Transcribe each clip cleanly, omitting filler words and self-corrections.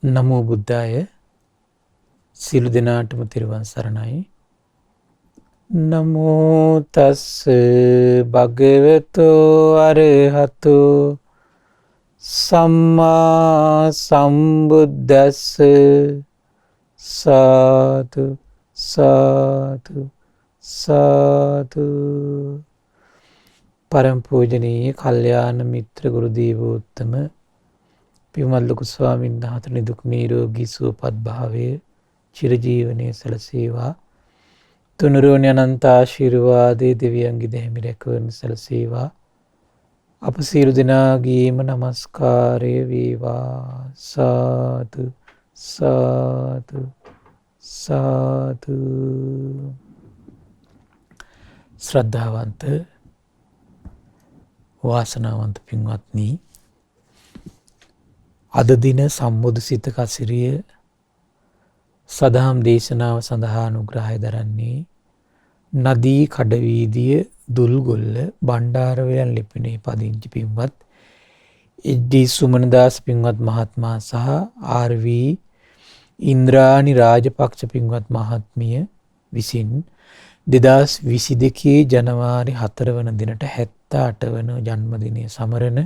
නමෝ බුද්ධාය සියලු දෙනාටම තෙරුවන් සරණයි. නමෝ තස් භගවතෝ අරහතෝ සම්මා සම්බුද්දස්ස සාදු සාදු සාදු. පරම පූජනීය කල්යාණ මිත්‍ර ගුරු දේවෝත්තම පියුමල් ලොකු ස්වාමීන් වහන්සේ නිදුක් නිරෝගී සුවපත් භාවයේ චිරජීවනයේ සැලසේවා. තුනුරුවනි අනන්ත ආශිර්වාදයේ දෙවියන්ගේ දෙහිමි රැකවරණ සැලසේවා. අප සියලු දෙනාගේම নমස්කාරය වේවා. සාදු සාදු සාදු. ශ්‍රද්ධාවන්ත වාසනාවන්ත පින්වත්නි, අද දින සම්බුදු සිත කසිරිය සදහම් දේශනාව සඳහා අනුග්‍රහය දරන්නේ නදී කඩවීදිය දුල්ගොල්ල බණ්ඩාරවයන් ලිපිනේ පදිංචි පින්වත් එච්.ඩී. සුමනදාස පින්වත් මහත්මයා සහ ආර්.වී. ඉන්ද්‍රානි රාජපක්ෂ පින්වත් මහත්මිය විසින් 2022 ජනවාරි 4 වන දිනට 78 වන ජන්මදිනය සමරන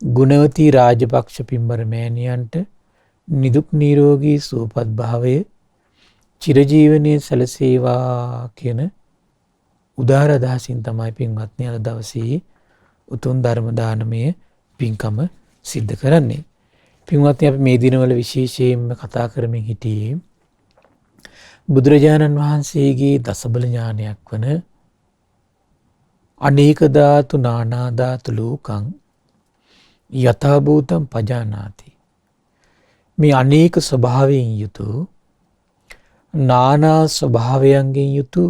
ගුණවතී රාජපක්ෂ පින්බර මෑණියන්ට නිදුක් නිරෝගී සුවපත් භාවය චිරජීවනයේ සැලසේවා කියන උදාර අදහසින් තමයි පින්වත්නි අද දවසේ උතුම් ධර්ම දානමය පින්කම සිද්ධ කරන්නේ. පින්වත්නි, අපි මේ දිනවල විශේෂයෙන්ම කතා කරමින් හිටියේ බුදුරජාණන් වහන්සේගේ දසබල ඥානයක් වන අනේක ධාතු නානා ධාතු ලෝකං යථාභූතං පජානාති. මේ අනේක ස්වභාවයෙන් යුතු නානා ස්වභාවයන්ගෙන් යුතු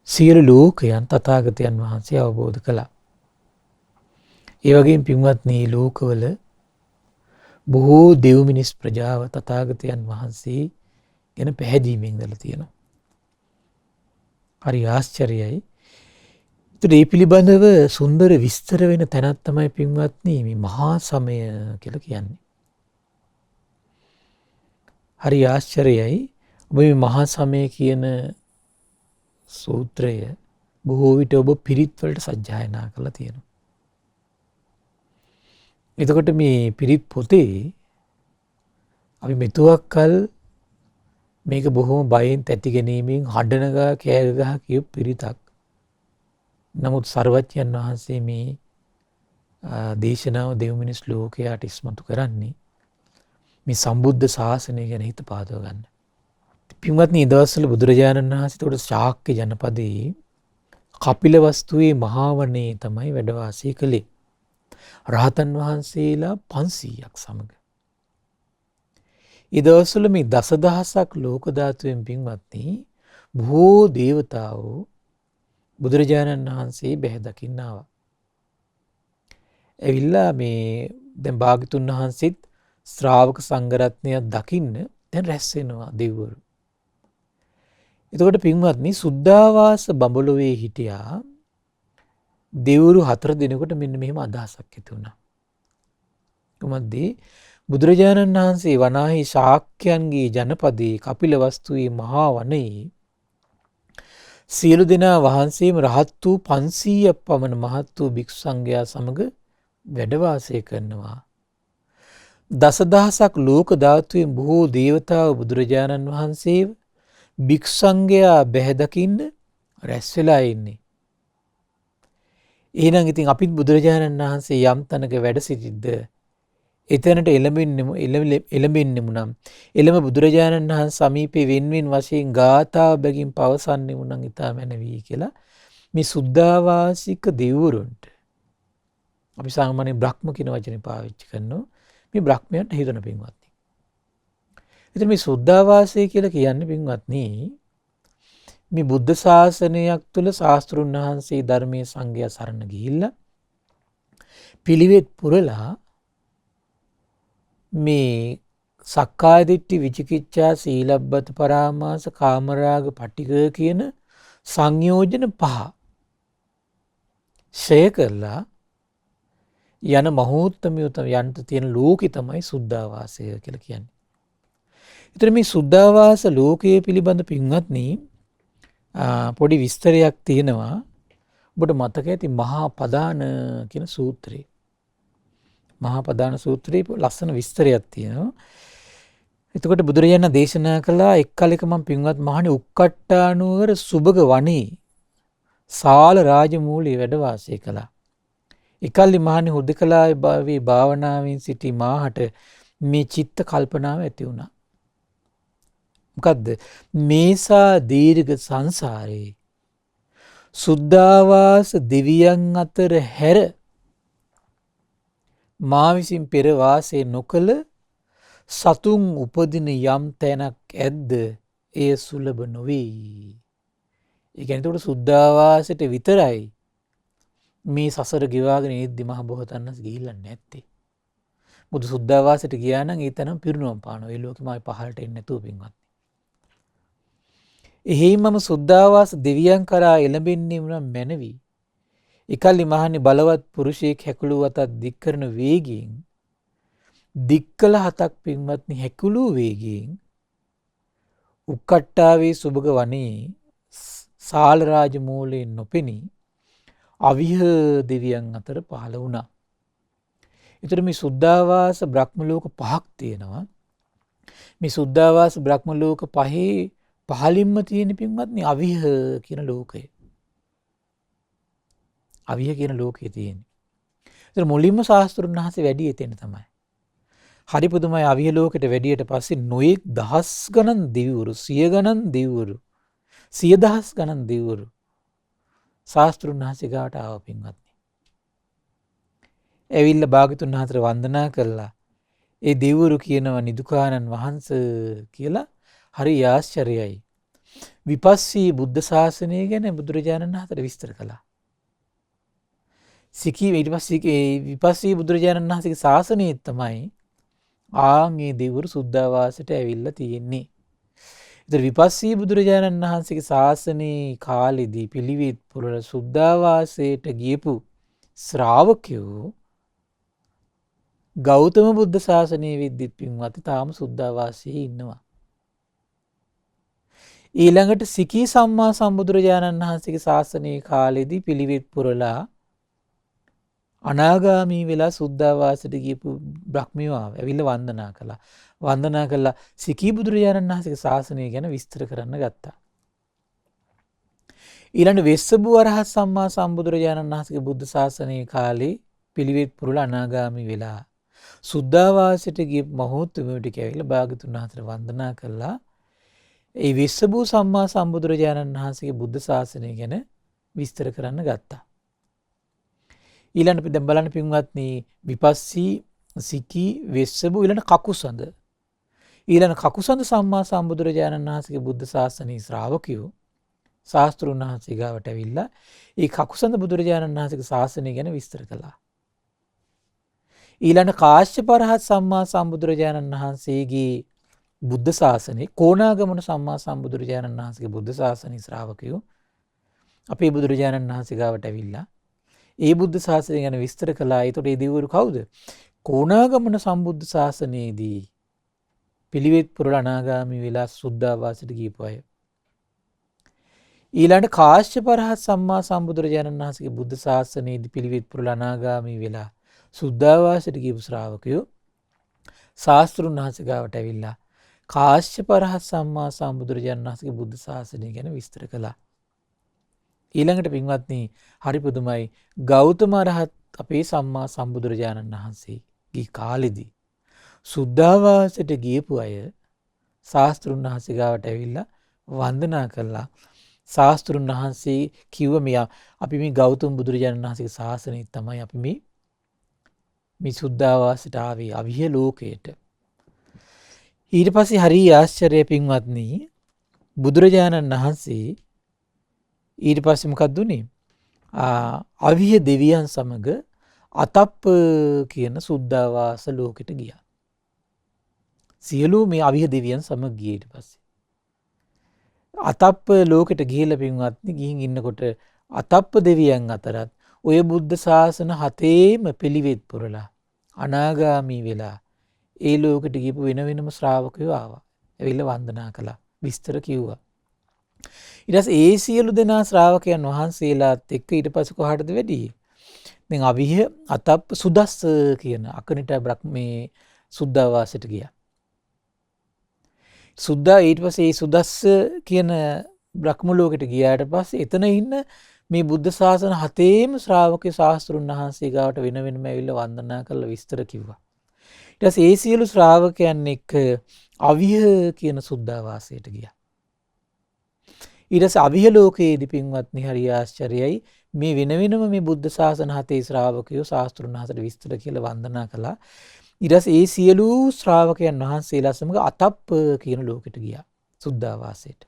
සියලු ලෝකයන් තථාගතයන් වහන්සේ අවබෝධ කළා. ඒ වගේම පින්වත්නි, ලෝකවල බොහෝ දෙව් මිනිස් ප්‍රජාව තථාගතයන් වහන්සේ ගැන පැහැදීමෙන් ඉඳලා තියෙනවා. හරි ආශ්චර්යයි. ඒ පිළිබඳව සුන්දර විස්තර වෙන තැනක් තමයි පින්වත්නි මේ මහා සමය කියලා කියන්නේ. හරි ආශ්චර්යයි. ඔබ මේ මහා සමය කියන සූත්‍රය බොහෝ විට ඔබ පිරිත් වලට සජ්ජායනා කරලා තියෙනවා. එතකොට මේ පිරිත් පොතේ අපි මෙතුවක් කල මේක බොහොම බයෙන් තැති ගැනීමෙන් හඬනගා කෑ ගහ කියපු පිරිතක්. නමුත් සර්වඥයන් වහන්සේ මේ දේශනාව දෙව් මිනිස් ලෝකයට ඉස්මතු කරන්නේ මේ සම්බුද්ධ ශාසනය ගැන හිත පාදව ගන්න. පින්වත්නි, ඒ දවස්වල බුදුරජාණන් වහන්සේ උඩ ශාක්‍ය ජනපදයේ කපිලවස්තුවේ මහා වනයේ තමයි වැඩ වාසය කළේ. රහතන් වහන්සේලා 500ක් සමග. ඒ දවස්වල මේ දසදහසක් ලෝක ධාතුවෙන් පින්වත්නි බොහෝ දේවතාවෝ බුදුරජාණන් වහන්සේ බැහැ දකින්න ආවා. ඇවිල්ලා මේ දැන් භාග්‍යතුන් වහන්සේත් ශ්‍රාවක සංඝරත්නය දකින්න දැන් රැස් වෙනවා දෙවිවරු. එතකොට පින්වත්නි, සුද්ධාවාස බඹලොවේ හිටියා දෙවිවරු 4 දිනකට මෙන්න මෙහෙම අදහසක් ඇති වුණා. කොහොමද? බුදුරජාණන් වහන්සේ වනාහි ශාක්‍යයන්ගේ ජනපදයේ කපිලවස්තුවේ මහා වනයේ සියලු දෙනා වහන්සේම රහත් වූ 500ක් පමණ මහත් වූ භික්ෂු සංඝයා සමග වැඩ වාසය කරනවා. දසදහසක් ලෝක ධාතුවෙන් බොහෝ දේවතාවෝ බුදුරජාණන් වහන්සේව භික්ෂු සංඝයා බැහැ දකින්න රැස් වෙලා ඉන්නේ. එහෙනම් ඉතින් අපිත් බුදුරජාණන් වහන්සේ යම් තැනක වැඩ සිටිද්ද එතනට එළඹෙන්නෙමු නම් එළඹ බුදුරජාණන් වහන්සේ සමීපේ වෙන්වෙන් වශයෙන් ගාථා බැගින් පවසන්නෙමු නම් ඊටා මැනවි කියලා මේ සුද්ධාවාසික දෙවිවරුන්ට අපි සාමාන්‍ය බ්‍රහ්ම කියන වචනේ පාවිච්චි කරනවා. මේ බ්‍රහ්මයන්ට හිතන පින්වත්නි. ඉතින් මේ සුද්ධාවාසය කියලා කියන්නේ පින්වත්නි මේ බුද්ධ ශාසනයක් තුල ශාස්ත්‍රුන් වහන්සේ ධර්මයේ සංඝයා සරණ ගිහිල්ලා පිළිවෙත් පුරලා මේ සක්කාය දිට්ඨි විචිකිච්ඡා සීලබ්බත පරාමාස කාමරාග පටිඝ කියන සංයෝජන 5 ෂය කරලා යන මහෝත්තමිය යන්ට තියෙන ලෝකෙ තමයි සුද්ධාවාසය කියලා කියන්නේ. ඒතර මේ සුද්ධාවාස ලෝකයේ පිළිබඳ පින්වත්නි පොඩි විස්තරයක් තියෙනවා. ඔබට මතක ඇති මහා පදාන කියන සූත්‍රය. මහා පදාන සූත්‍රයේ ලස්සන විස්තරයක් තියෙනවා. එතකොට බුදුරජාණන් දේශනා කළා එක් කලෙක මම පින්වත් මහණේ උක්කට්ටානුවර සුභග වනේ සාල රාජමූලයේ වැඩ වාසය කළා. එකල්ලි මහණේ හුදකලාවේ භාවී භාවනාවෙන් සිටි මාහට මේ චිත්ත කල්පනාව ඇති වුණා. මොකද්ද? මේසා දීර්ඝ සංසාරේ සුද්ධාවාස දෙවියන් අතර හැර මා විසින් පෙර වාසය නොකළ සතුන් උපදින යම් තැනක් ඇද්ද එය සුලභ නොවේ. ඒ කියන්නේ උඩ සුද්ධාවාසයට විතරයි මේ සසර ගෙවාගෙන ඉද්දි මහ බෝසතාණන්ස් ගිහිල්ලා නැත්තේ. බුදු සුද්ධාවාසයට ගියා නම් ඒ තැනම පිරිනුවම් පානවා. ඒ ලෝකෙම ආයි පහළට එන්නේ නැතුව පින්වත්. එහෙයින් මම සුද්ධාවාස දෙවියන් කරා එළඹෙන්නේ වුණා මැනවි. එකල්ලි මහන්නේ බලවත් පුරුෂයෙක් හැකුළු අතක් දික් කරන වේගයෙන් දික්කල 7ක් පින්වත්නි හැකුළු වේගයෙන් උක්කට්ටාවේ සුභග වනේ සාල රාජ මූලයෙන් නොපෙනී අවිහ දෙවියන් අතර පහළ වුණා. ඒතර මේ සුද්ධාවාස බ්‍රහ්ම ලෝක 5ක් තියෙනවා. මේ සුද්ධාවාස බ්‍රහ්ම ලෝක 5 පහළින්ම තියෙන පින්වත්නි අවිහ කියන ලෝකය. අවිහ කියන ලෝකයේ තියෙන්නේ. ඒතර මුලින්ම ශාස්ත්‍රුන් වහන්සේ වැඩි එතෙන් තමයි. හරි පුදුමයි අවිහ ලෝකෙට වැඩියට පස්සේ නොයෙක් දහස් ගණන් දෙවිවරු, සිය ගණන් දෙවිවරු, සිය දහස් ගණන් දෙවිවරු ශාස්ත්‍රුන් වහන්සේ ගාවට ආව පින්වත්නි. ඇවිල්ලා භාග්‍යතුන් වහන්සේට වන්දනා කළා. ඒ දෙවිවරු කියනවා නිදුකානන් වහන්සේ කියලා හරි ආශ්චර්යයි. විපස්සී බුද්ධ ශාසනය ගැන බුදුරජාණන් වහන්සේ විස්තර කළා. සිකී ඊට පස්සේ විපස්සී බුදුරජාණන් වහන්සේගේ ශාසනය තමයි ආන්ගේ දෙවිවරු සුද්ධාවාසයට ඇවිල්ලා තියෙන්නේ. ඒතර විපස්සී බුදුරජාණන් වහන්සේගේ ශාසනයේ කාලෙදී පිළිවෙත් පුරල සුද්ධාවාසයට ගියපු ශ්‍රාවකයෝ ගෞතම බුද්ධ ශාසනයේ විද්දිත් පින්වත්නි තාම සුද්ධාවාසයේ ඉන්නවා. ඊළඟට සිකී සම්මා සම්බුදුරජාණන් වහන්සේගේ ශාසනයේ කාලෙදී පිළිවෙත් පුරලා අනාගාමී වෙලා සුද්ධාවාසයට ගියපු බ්‍රහ්මියෝ ඇවිල්ලා වන්දනා කළා. වන්දනා කළා සිකී බුදුරජාණන් වහන්සේගේ ශාසනය ගැන විස්තර කරන්න ගත්තා. ඊළඟ වෙස්සබු අරහත් සම්මා සම්බුදුරජාණන් වහන්සේගේ බුද්ධ ශාසනයේ කාලේ පිළිවෙත් පුරලා අනාගාමී වෙලා සුද්ධාවාසයට ගිය මහෝත්තමයෝ ටික ඇවිල්ලා භාග්‍යතුන් වහන්සේට වන්දනා කළා. ඒ වෙස්සබු සම්මා සම්බුදුරජාණන් වහන්සේගේ බුද්ධ ශාසනය ගැන විස්තර කරන්න ගත්තා. ඊළඟ දැන් බලන්න පින්වත්නි විපස්සී සිකී වෙස්සබු ඊළඟ කකුසඳ ඊළඟ කකුසඳ සම්මා සම්බුදුරජාණන් වහන්සේගේ බුද්ධ ශාසනයේ ශ්‍රාවකයෝ ශාස්ත්‍රුන් වහන්සේ ගාවට ඇවිල්ලා ඒ කකුසඳ බුදුරජාණන් වහන්සේගේ ශාසනය ගැන විස්තර කළා. ඊළඟ කාශ්‍යප රහත් සම්මා සම්බුදුරජාණන් වහන්සේගේ බුද්ධ ශාසනයේ කොණාගමන සම්මා සම්බුදුරජාණන් වහන්සේගේ බුද්ධ ශාසනයේ ශ්‍රාවකයෝ අපේ බුදුරජාණන් වහන්සේ ගාවට ඇවිල්ලා ඒ බුද්ධ ශාසනය ගැන විස්තර කළා. ඒතකොට ඒ දෙවිවරු කවුද? කොණාගමන සම්බුද්ධ ශාසනයේදී පිළිවෙත් පුරලා අනාගාමී වෙලා සුද්ධාවාසයට ගියපු අය. ඊළඟ කාශ්‍යප රහත් සම්මා සම්බුදුරජාණන් වහන්සේගේ බුද්ධ ශාසනයේදී පිළිවෙත් පුරලා අනාගාමී වෙලා සුද්ධාවාසයට ගියපු ශ්‍රාවකයෝ ශාස්ත්‍රුන් වහන්සේ ගාවට ඇවිල්ලා කාශ්‍යප රහත් සම්මා සම්බුදුරජාණන් වහන්සේගේ බුද්ධ ශාසනය ගැන විස්තර කළා. ඊළඟට පින්වත්නි හරි පුදුමයි ගෞතම රහත් අපේ සම්මා සම්බුදුරජාණන් වහන්සේගේ කාලෙදී සුද්ධාවාසයට ගියපු අය ශාස්ත්‍රුන් වහන්සේ ගාවට ඇවිල්ලා වන්දනා කළා. ශාස්ත්‍රුන් වහන්සේ කිව්ව මෙයා අපි මේ ගෞතම බුදුරජාණන් වහන්සේගේ ශාසනය තමයි අපි මේ සුද්ධාවාසයට ආවේ අවිහ ලෝකයට. ඊට පස්සේ හරි ආශ්චර්ය පින්වත්නි බුදුරජාණන් වහන්සේ ඊට පස්සේ මොකක්ද උනේ? අවිහ දෙවියන් සමග අතප්ප කියන සුද්ධාවාස ලෝකෙට ගියා. සියලු මේ අවිහ දෙවියන් සමග ගියේ ඊට පස්සේ. අතප්ප ලෝකෙට ගිහිල්ලා පින්වත්නි ගිහින් ඉන්නකොට අතප්ප දෙවියන් අතරත් ඔය බුද්ධ ශාසන 7ේම පිළිවෙත් පුරලා අනාගාමී වෙලා ඒ ලෝකෙට ගිහපු වෙන වෙනම ශ්‍රාවකයෝ ආවා. ඇවිල්ලා වන්දනා කළා. විස්තර කිව්වා. ඊට පස්සේ ඒ සියලු දෙනා ශ්‍රාවකයන් වහන්සේලාත් එක්ක ඊට පස්සේ කොහාටද වැඩියේ? දැන් අවිහ අතප්ප සුදස්ස කියන අකනිට බ්‍රහ්මේ සුද්ධාවාසයට ගියා. සුද්ධා ඊට පස්සේ මේ සුදස්ස කියන බ්‍රහ්ම ලෝකෙට ගියාට පස්සේ එතන ඉන්න මේ බුද්ධ ශාසන 7ේම ශ්‍රාවකේ ශාස්ත්‍රුන් වහන්සේ ගාවට වෙන වෙනම ඇවිල්ලා වන්දනා කරලා විස්තර කිව්වා. ඊට පස්සේ ඒ සියලු ශ්‍රාවකයන් එක්ක අවිහ කියන සුද්ධාවාසයට ගියා. ඊට පස්සේ අවිහ ලෝකයේදී පින්වත්නි හරි ආශ්චර්යයි මේ වෙන වෙනම මේ බුද්ධ ශාසන 7 ශ්‍රාවකයෝ ශාස්ත්‍රුන් වහන්සේට විස්තර කියලා වන්දනා කළා. ඊට පස්සේ ඒ සියලු ශ්‍රාවකයන් වහන්සේලා සමග අතප්ප කියන ලෝකෙට ගියා සුද්ධාවාසයට.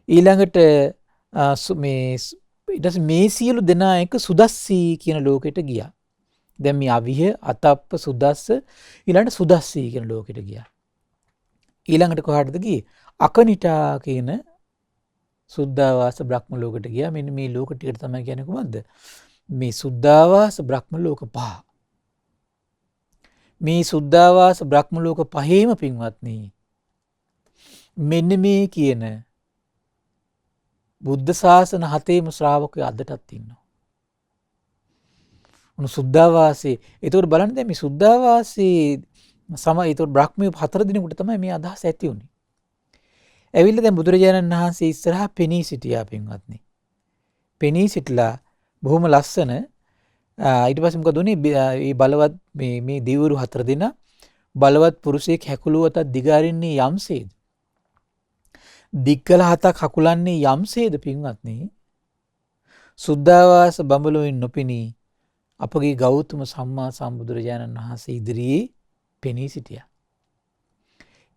ඊළඟට මේ සියලු දෙනා එක සුදස්සී කියන ලෝකෙට ගියා. දැන් මේ අවිහ අතප්ප සුදස්ස ඊළඟට සුදස්සී කියන ලෝකෙට ගියා. ඊළඟට කොහාටද ගියේ? අකනිටා කියන සුද්ධාවාස බ්‍රහ්ම ලෝකෙට ගියා. මෙන්න මේ ලෝක ටිකට තමයි කියන්නේ කොහොමද? මේ සුද්ධාවාස බ්‍රහ්ම ලෝක 5. මේ සුද්ධාවාස බ්‍රහ්ම ලෝක 5ේම පින්වත්නි මෙන්න මේ කියන බුද්ධ ශාසන 7ේම ශ්‍රාවකයෝ අදටත් ඉන්නවා. උණු සුද්ධාවාසයේ ඒතකොට බලන්න දැන් මේ සුද්ධාවාසයේ ඒතකොට බ්‍රහ්මිය 4 දිනකට තමයි මේ අදහස ඇති උනේ. ඇවිල්ලා දැන් බුදුරජාණන් වහන්සේ ඉස්සරහා පෙනී සිටියා පින්වත්නි. පෙනී සිටලා බොහොම ලස්සන ඊට පස්සේ මොකද උනේ? මේ බලවත් මේ දිවුරු 4 දෙනා බලවත් පුරුෂයෙක් හැකුලුවතත් දිගාරින්නේ යම්සේද? දික්කල 7ක් හකුලන්නේ යම්සේද පින්වත්නි? සුද්ධාවාස බඹලොවින් නොපෙනී අපගේ ගෞතම සම්මා සම්බුදුරජාණන් වහන්සේ ඉදිරියේ පෙනී සිටියා.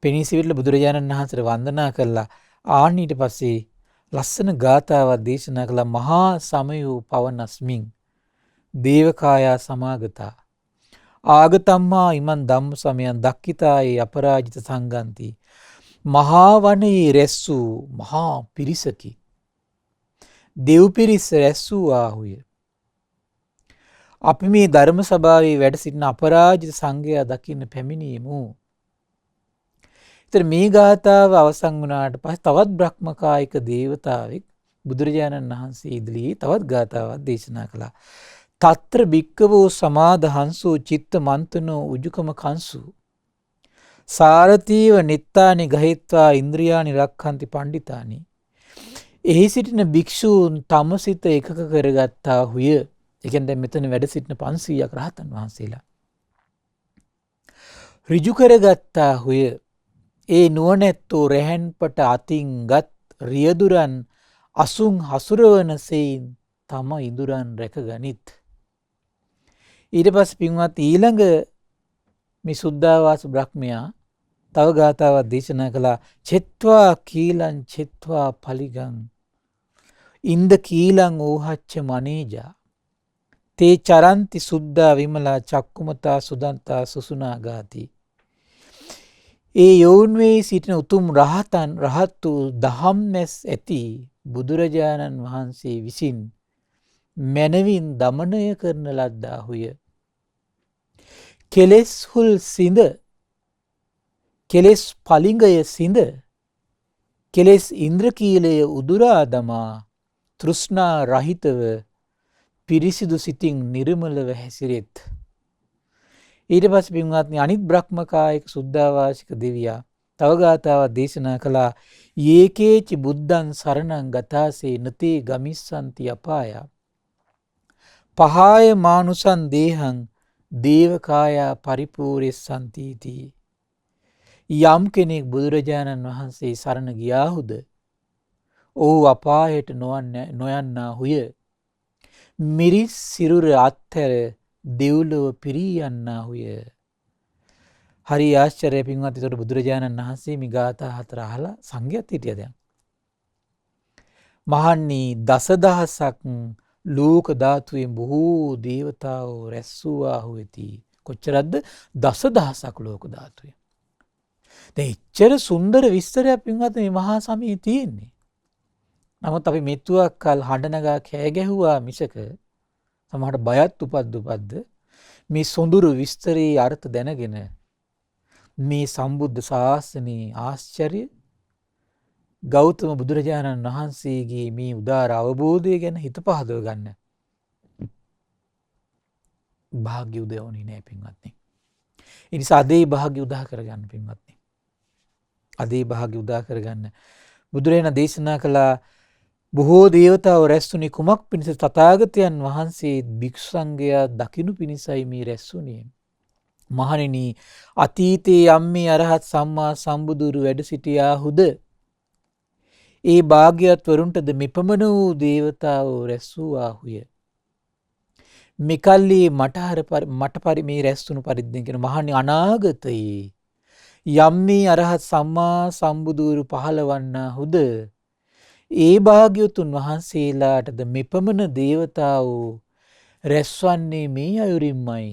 පෙනී සිටිලා බුදුරජාණන් වහන්සේට වන්දනා කළා. ආන්න ඊට පස්සේ ලස්සන ගාථාවක් දේශනා කළා. මහා සමයෝ පවනස්මින් දේවකායා සමාගතා ආගතම්මා ඉමන් ධම්ම සමයන් දක්කිතායේ අපරාජිත සංගන්ති. මහා වනයේ රැස් වූ මහා පිරිසකි. දෙව් පිරිස රැස් වූ ආහුය. අපි මේ ධර්ම සභාවේ වැඩ සිටින අපරාජිත සංඝයා දකින්න පැමිණීමු. ඉතින් මේ ගාථාව අවසන් වුණාට පස්සේ තවත් බ්‍රහ්මකායික දේවතාවෙක් බුදුරජාණන් වහන්සේ ඉදිරියේ තවත් ගාථාවක් දේශනා කළා. తත්‍ර භික්කවෝ සමාදහංසෝ චිත්ත මන්තනෝ උජුකම කංසු සාරතීව නිත්තානි ගහිත්වා ඉන්ද්‍රියානි රක්ඛන්ති පණ්ඩිතානි. එහි සිටින භික්ෂූන් තම සිත එකක කරගත්තා හුය. ඒ කියන්නේ දැන් මෙතන වැඩ සිටින 500ක් රහතන් වහන්සේලා ඍජු කරගත්තා හුය. ඒ නුවණැත්තෝ රැහන්පට අතින්ගත් රියදුරන් අසුන් හසුරවන සෙයින් තම ඉඳුරන් රැකගනිත්. ඊට පස්සේ පින්වත් ඊළඟ මේ සුද්ධාවාස බ්‍රහ්මයා තව ගාථාවක් දේශනා කළා. චෙත්වා කීලං චෙත්වා පලිගං ඉන්ද කීලං ඕහච්ච මනේජා තේ චරන්ති සුද්ධා විමලා චක්කුමතා සුදන්තා සුසුනා ගාති. ඒ යෝන් වේ සිටින උතුම් රහතන් රහත් වූ දහම්නැස් ඇති බුදුරජාණන් වහන්සේ විසින් මනවින් දමනය කරන ලද්දාහුය. කෙලෙස් හුල් සිඳ කෙලෙස් පලිංගය සිඳ කෙලෙස් ඉන්ද්‍රකීලය උදුරා දමා තෘෂ්ණා රහිතව පිරිසිදු සිතින් නිර්මලව හැසිරෙත්. ඊට පස්සේ පින්වත්නි අනිත් බ්‍රහ්මකායික සුද්ධාවාසික දෙවියා තව ගාථාවක් දේශනා කළා. යේකේච බුද්ධං සරණං ගතාසේ නතේ ගමිස්සන්ති අපාය පහාය මානුසං දේහං දේවකායා පරිපූර්යසන්තිති. යම් කෙනෙක් බුදුරජාණන් වහන්සේ සරණ ගියාහුද ඔහු අපායට නොයන්නාහුය. මිරිස් සිරුර අත්හැර දෙව්ලොව පිරී යන්නාහුය. හරි ආශ්චර්යයි පින්වත්. ඒතකොට බුදුරජාණන් වහන්සේ මේ ගාථා 4 අහලා සංඝයාත් හිටියා දැන්. මහන්නී දසදහසක් ලෝක ධාතුවේ බොහෝ දේවතාවෝ රැස් වූ වෙති. කොච්චරද? දසදහසක් ලෝක ධාතුවේ. දැන් එච්චර සුන්දර විස්තරයක් පින්වත් මේ මහා සමයේ තියෙන්නේ. නමුත් අපි මෙතුවක් කල් හඬ නගා කෑ ගැහුවා මිසක සමහරට බයත් උපද්ද මේ සොඳුරු විස්තරයේ අර්ථ දැනගෙන මේ සම්බුද්ධ ශාසනයේ ආශ්චර්ය ගෞතම බුදුරජාණන් වහන්සේගේ මේ උදාර අවබෝධය ගැන හිත පහදව ගන්න භාග්‍ය උදවුනේ නෑ පින්වත්නි. ඒ නිසා අදේ භාග්‍ය උදා කරගන්න පින්වත්නි. අදේ භාග්‍ය උදා කරගන්න. බුදුරජාණන් දේශනා කළා බොහෝ දේවතාවෝ රැස්ුනේ කුමක් පිණිස? තථාගතයන් වහන්සේ භික්ෂු සංඝයා දකිනු පිණිසයි මේ රැස්ුනේ. මහණෙනි, අතීතයේ යම්මේ අරහත් සම්මා සම්බුදුරු වැඩ සිටියාහුද ඒ භාග්‍යවත් වරුන්ටද මෙපමණ වූ දේවතාවෝ රැස්වූාහුය. මෙකල්ලි මට මේ රැස්තුණු පරිද්දෙන් කියන මහණනි, අනාගතයේ යම්මේ අරහත් සම්මා සම්බුදුරු පහළවන්නාහුද ඒ භාග්‍යවතුන් වහන්සේලාටද මෙපමණ දේවතාවෝ රැස්වන්නේ මේ අයුරින්මයි.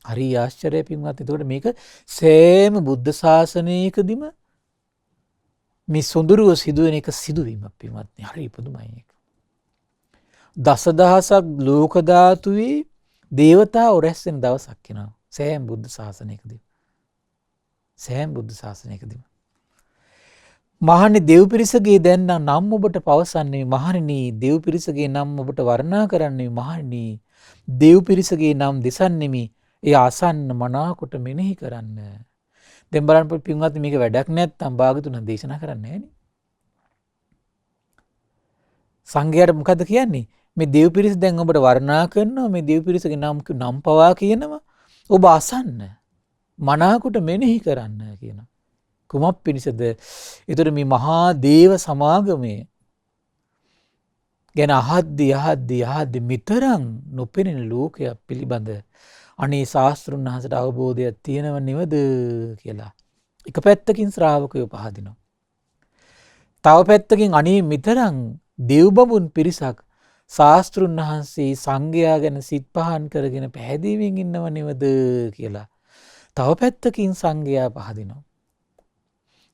හරි ආශ්චර්යයි පින්වත්. එතකොට මේක සෑම බුද්ධ ශාසනයකදීම මේ සොඳුරුව සිදුවෙන එක සිදුවීමක් පින්වත්නි. හරි පුදුමයි ඒක. දසදහසක් ලෝක ධාතුවේ දේවතාවෝ රැස් වෙන දවසක් එනවා සෑම බුද්ධ ශාසනයකදී. සෑම බුද්ධ ශාසනයකදීම. මහණනි, දෙව් පිරිසගේ දැන් නම් ඔබට පවසන්නේ මහණෙනි, දෙව් පිරිසගේ නම් ඔබට වර්ණනා කරන්නේ මහණෙනි, දෙව් පිරිසගේ නම් දෙසන්නෙමි. ඒ ආසන්න මනාකොට මෙනෙහි කරන්න. දැන් බලන්න පින්වත්නි, මේක වැඩක් නැත්තම් භාගතුන් දේශනා කරන්නේ නෑනේ. සංඝයාට මොකද්ද කියන්නේ? මේ දෙව් පිරිස දැන් ඔබට වර්ණනා කරනවා, මේ දෙව් පිරිසගේ නම් පවා කියනවා. ඔබ අසන්න මනාකොට මෙනෙහි කරන්න කියනවා. කුමක් පිණිසද? ඒතර මේ මහා දේව සමාගමේ ගැන අහද්දි මිතරම් නොපෙනෙන ලෝකයක් පිළිබඳ අනේ ශාස්ත්‍රුන් වහන්සේට අවබෝධයක් තියෙනව නෙවද කියලා එක පැත්තකින් ශ්‍රාවකයෝ පහදිනවා. තව පැත්තකින් අනේ මිතරම් දෙව්බඹුන් පිරිසක් ශාස්ත්‍රුන් වහන්සේ සංඝයා ගැන සිත් පහන් කරගෙන පැහැදීමෙන් ඉන්නව නෙවද කියලා තව පැත්තකින් සංඝයා පහදිනවා.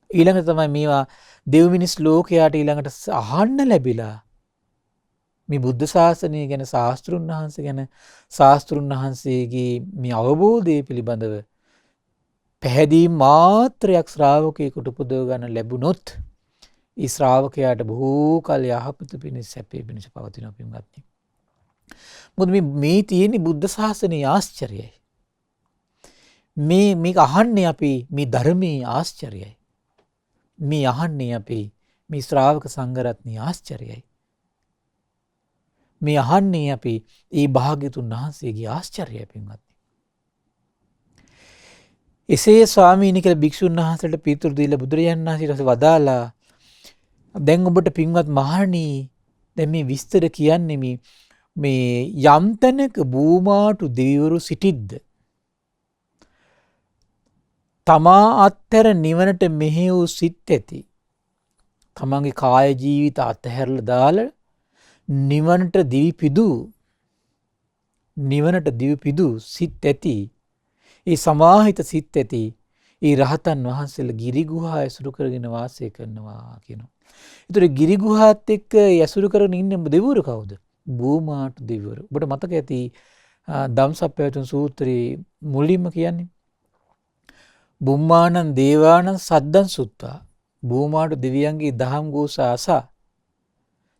ඊළඟ තමයි මේවා දෙව් මිනිස් ලෝකයාට ඊළඟට අහන්න ලැබිලා මේ බුද්ධ ශාසනය ගැන ශාස්ත්‍රුන් වහන්සේ ගැන ශාස්ත්‍රුන් වහන්සේගේ මේ අවබෝධය පිළිබඳව පැහැදීම් මාත්‍රයක් ශ්‍රාවකයෙකුට උපදව ගන්න ලැබුණොත් ඒ ශ්‍රාවකයාට බොහෝ කල් යහපත පිණිස සැපේ පිණිස පවතිනවා පින්වත්නි. මොකද මේ තියෙන බුද්ධ ශාසනයේ ආශ්චර්යයි. මේක අහන්නේ අපි මේ ධර්මයේ ආශ්චර්යයි. මේ අහන්නේ අපි මේ ශ්‍රාවක සංඝරත්නයේ ආශ්චර්යයි. මේ අහන්නේ අපි ඒ භාග්‍යතුන් වහන්සේගේ ආශ්චර්යය පින්වත්නි. එසේ ස්වාමීනි කියලා භික්ෂුන් වහන්සේට පිළිතුරු දීලා බුදුරජාණන් වහන්සේ වදාලා, දැන් ඔබට පින්වත් මහණනි, දැන් මේ විස්තර කියන්නේ මේ යම් තැනක බූමාටු දෙවිවරු සිටිද්ද තමා අත්හැර නිවනට මෙහෙවූ සිත් ඇති, තමන්ගේ කාය ජීවිත අත්හැරලා දාලා නිවනට දිවිපිදු සිත් ඇති, ඒ සමාහිත සිත් ඇති ඒ රහතන් වහන්සේලා ගිරිගුහා ඇසුරු කරගෙන වාසය කරනවා කියනවා. ඒතර ගිරිගුහාත් එක්ක ඇසුරු කරගෙන ඉන්න දෙවිවරු කවුද? බූමාටු දෙවිවරු. ඔබට මතක ඇති ධම්සප්පවතුන් සූත්‍රයේ මුලින්ම කියන්නේ බුම්මානං දේවානං සද්දං සුත්වා, බූමාටු දෙවියන්ගේ දහම් ගෝසා අසා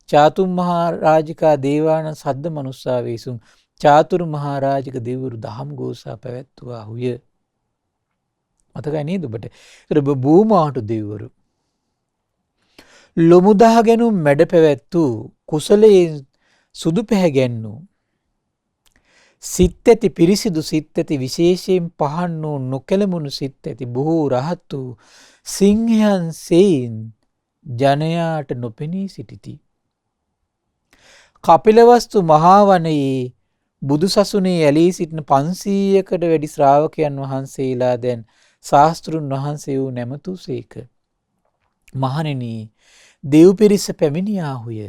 චාතුම් මහරජිකා දේවානං සද්ද මනුස්සා වේසුන්, චාතුරු මහරජික දෙවිවරු දහම් ගෝසා පැවැත්වුවා හුය. මතකයි නේද ඔබට? ඒතර බූමාටු දෙවිවරු ලොමුදා ගැනුම් මැඩ පැවැත්තු, කුසලයේ සුදු පැහැගැන්වූ, සිත් ඇති පිරිසිදු සිත් ඇති, විශේෂයෙන් පහන් වූ නොකැලමුණු සිත් ඇති බොහෝ රහත් වූ සිංහයන් සෙයින් ජනයාට නොපෙනී සිටිති. කපිලවස්තු මහා වනයේ බුදු සසුනේ ඇලී සිටින 500කට වැඩි ශ්‍රාවකයන් වහන්සේලා දැන් ශාස්ත්‍රුන් වහන්සේ වූ නැමතුසේක. මහණෙනි, දෙව් පිරිස පැමිණියාහුය.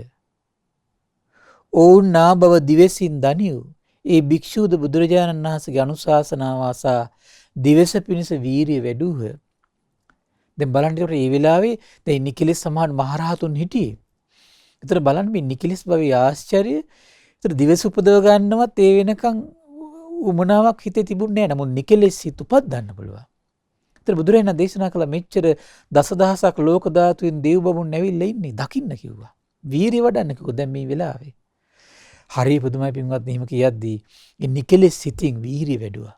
ඔවුන් නා බව දිවසින් දනිව්. ඒ භික්ෂූද බුදුරජාණන් වහන්සේගේ අනුශාසනාව අසා දිවස පිණිස වීරිය වැඩුහ. දැන් බලන්න ඒ වෙලාවේ දැන් නිකිලස් සමහන් මහරහතුන් හිටියේ. ඒතර බලන්න මේ නිකිලස් භවයේ ආශ්චර්ය. ඒතර දිවස උපදව ගන්නවත් ඒ වෙනකන් උමනාවක් හිතේ තිබුණේ නැහැ. නමුත් නිකලෙස් හිත උපද්දන්න පුළුවන්. ඒතර බුදුරජාණන් දේශනා කළ මෙච්චර දසදහසක් ලෝක ධාතුන් දේව බමුන් ඇවිල්ලා ඉන්නේ දකින්න කිව්වා. වීරිය වඩන්න කිව්වා දැන් මේ වෙලාවේ. හරිය පුදුමයි පින්වත්නි එහෙම කියද්දී ඒ නිකලෙස් සිතින් වීරිය වැඩුවා.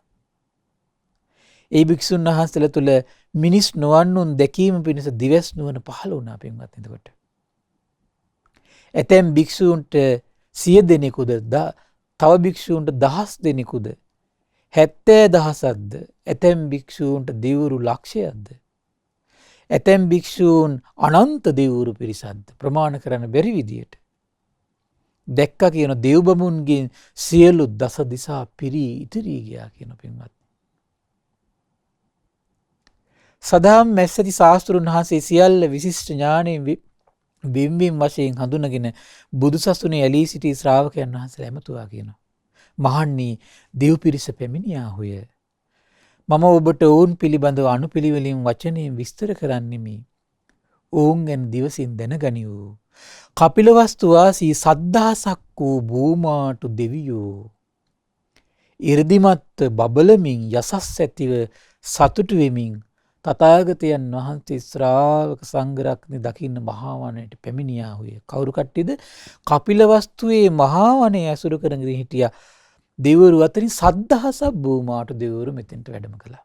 ඒ භික්ෂුන් වහන්සේලා තුළ මිනිස් නොවන්නුන් දැකීම පිණිස දිවස් නුවණ පහළ වුණා පින්වත්නි එතකොට. ඇතැම් භික්ෂූන්ට 100 දෙනෙකුද තව භික්ෂූන්ට 1000 දෙනෙකුද 70000ක්ද ඇතැම් භික්ෂූන්ට දෙවිවරු ලක්ෂයක්ද ඇතැම් භික්ෂූන් අනන්ත දෙවිවරු පිරිසක්ද ප්‍රමාණ කරන්න බැරි විදියට දැක්කා කියන දෙව් බමුණුන්ගේ සියලු දස දිසා පිරී ඉතිරී ගියා කියන පින්වත්. සදාම් මැස්සති ශාස්ත්‍රුන් වහන්සේ සියල්ල විශිෂ්ට ඥාණයෙන් බිම්බිම් වශයෙන් හඳුනගෙන බුදුසසුනේ ඇලී සිටි ශ්‍රාවකයන් වහන්සේලා ඇමතුවා කියනවා. මහන්නී දෙව් පිරිස පැමිණියාහුය. මම ඔබට ඔවුන් පිළිබඳව අනුපිළිවෙලින් වචනයෙන් විස්තර කරන්නෙමි. ඔවුන් ගැන දිවසින් දැනගනිව්. කපිලවස්තු වාසී සද්ධාසක් වූ භූමාටු දෙවියෝ 이르දිමත් බබලමින් යසස් ඇතිව සතුටු වෙමින් තථාගතයන් වහන්සේ ශ්‍රාවක සංඝරත්නය දකින්න මහා වනයට පැමිණියාහුය. කවුරු කට්ටියද? කපිලවස්තුවේ මහා වනය ඇසුරු කරගෙන හිටියා. දෙවිවරු අතරින් සද්ධාසක් භූමාට දෙවිවරු මෙතෙන්ට වැඩම කළා.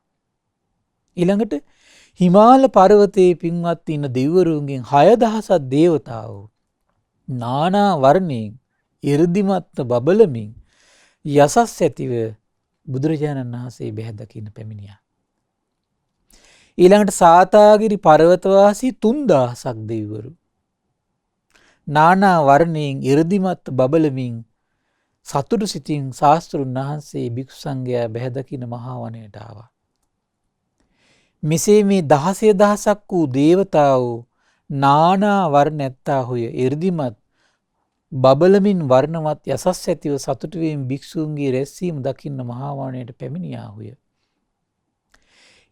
ඊළඟට හිමාල පර්වතයේ පින්වත් ඉන්න දෙවිවරුන්ගෙන් 6000ක් දේවතාවෝ නානා වර්ණයෙන් 이르දිමත් බබලමින් යසස් ඇතිව බුදුරජාණන් වහන්සේ බැහැ දකින්න පැමිණියා. ඊළඟට සාතාගිරි පර්වතවාසී 3000ක් දෙවිවරු නානා වර්ණයෙන් 이르දිමත් බබලමින් සතුටු සිතින් ශාස්ත්‍රුන් වහන්සේ භික්ෂු සංඝයා බැහැ දකින්න මහා වනයට ආවා. මෙසේ මේ 16000ක් වූ දේවතාවෝ නානා වර්ණ ඇත්තාහුය. 이르දිමත් බබලමින් වර්ණවත් යසස් ඇතිව සතුටු වීම භික්ෂූන්ගේ රැස්වීම දකින්න මහා වනයට පැමිණියාහුය.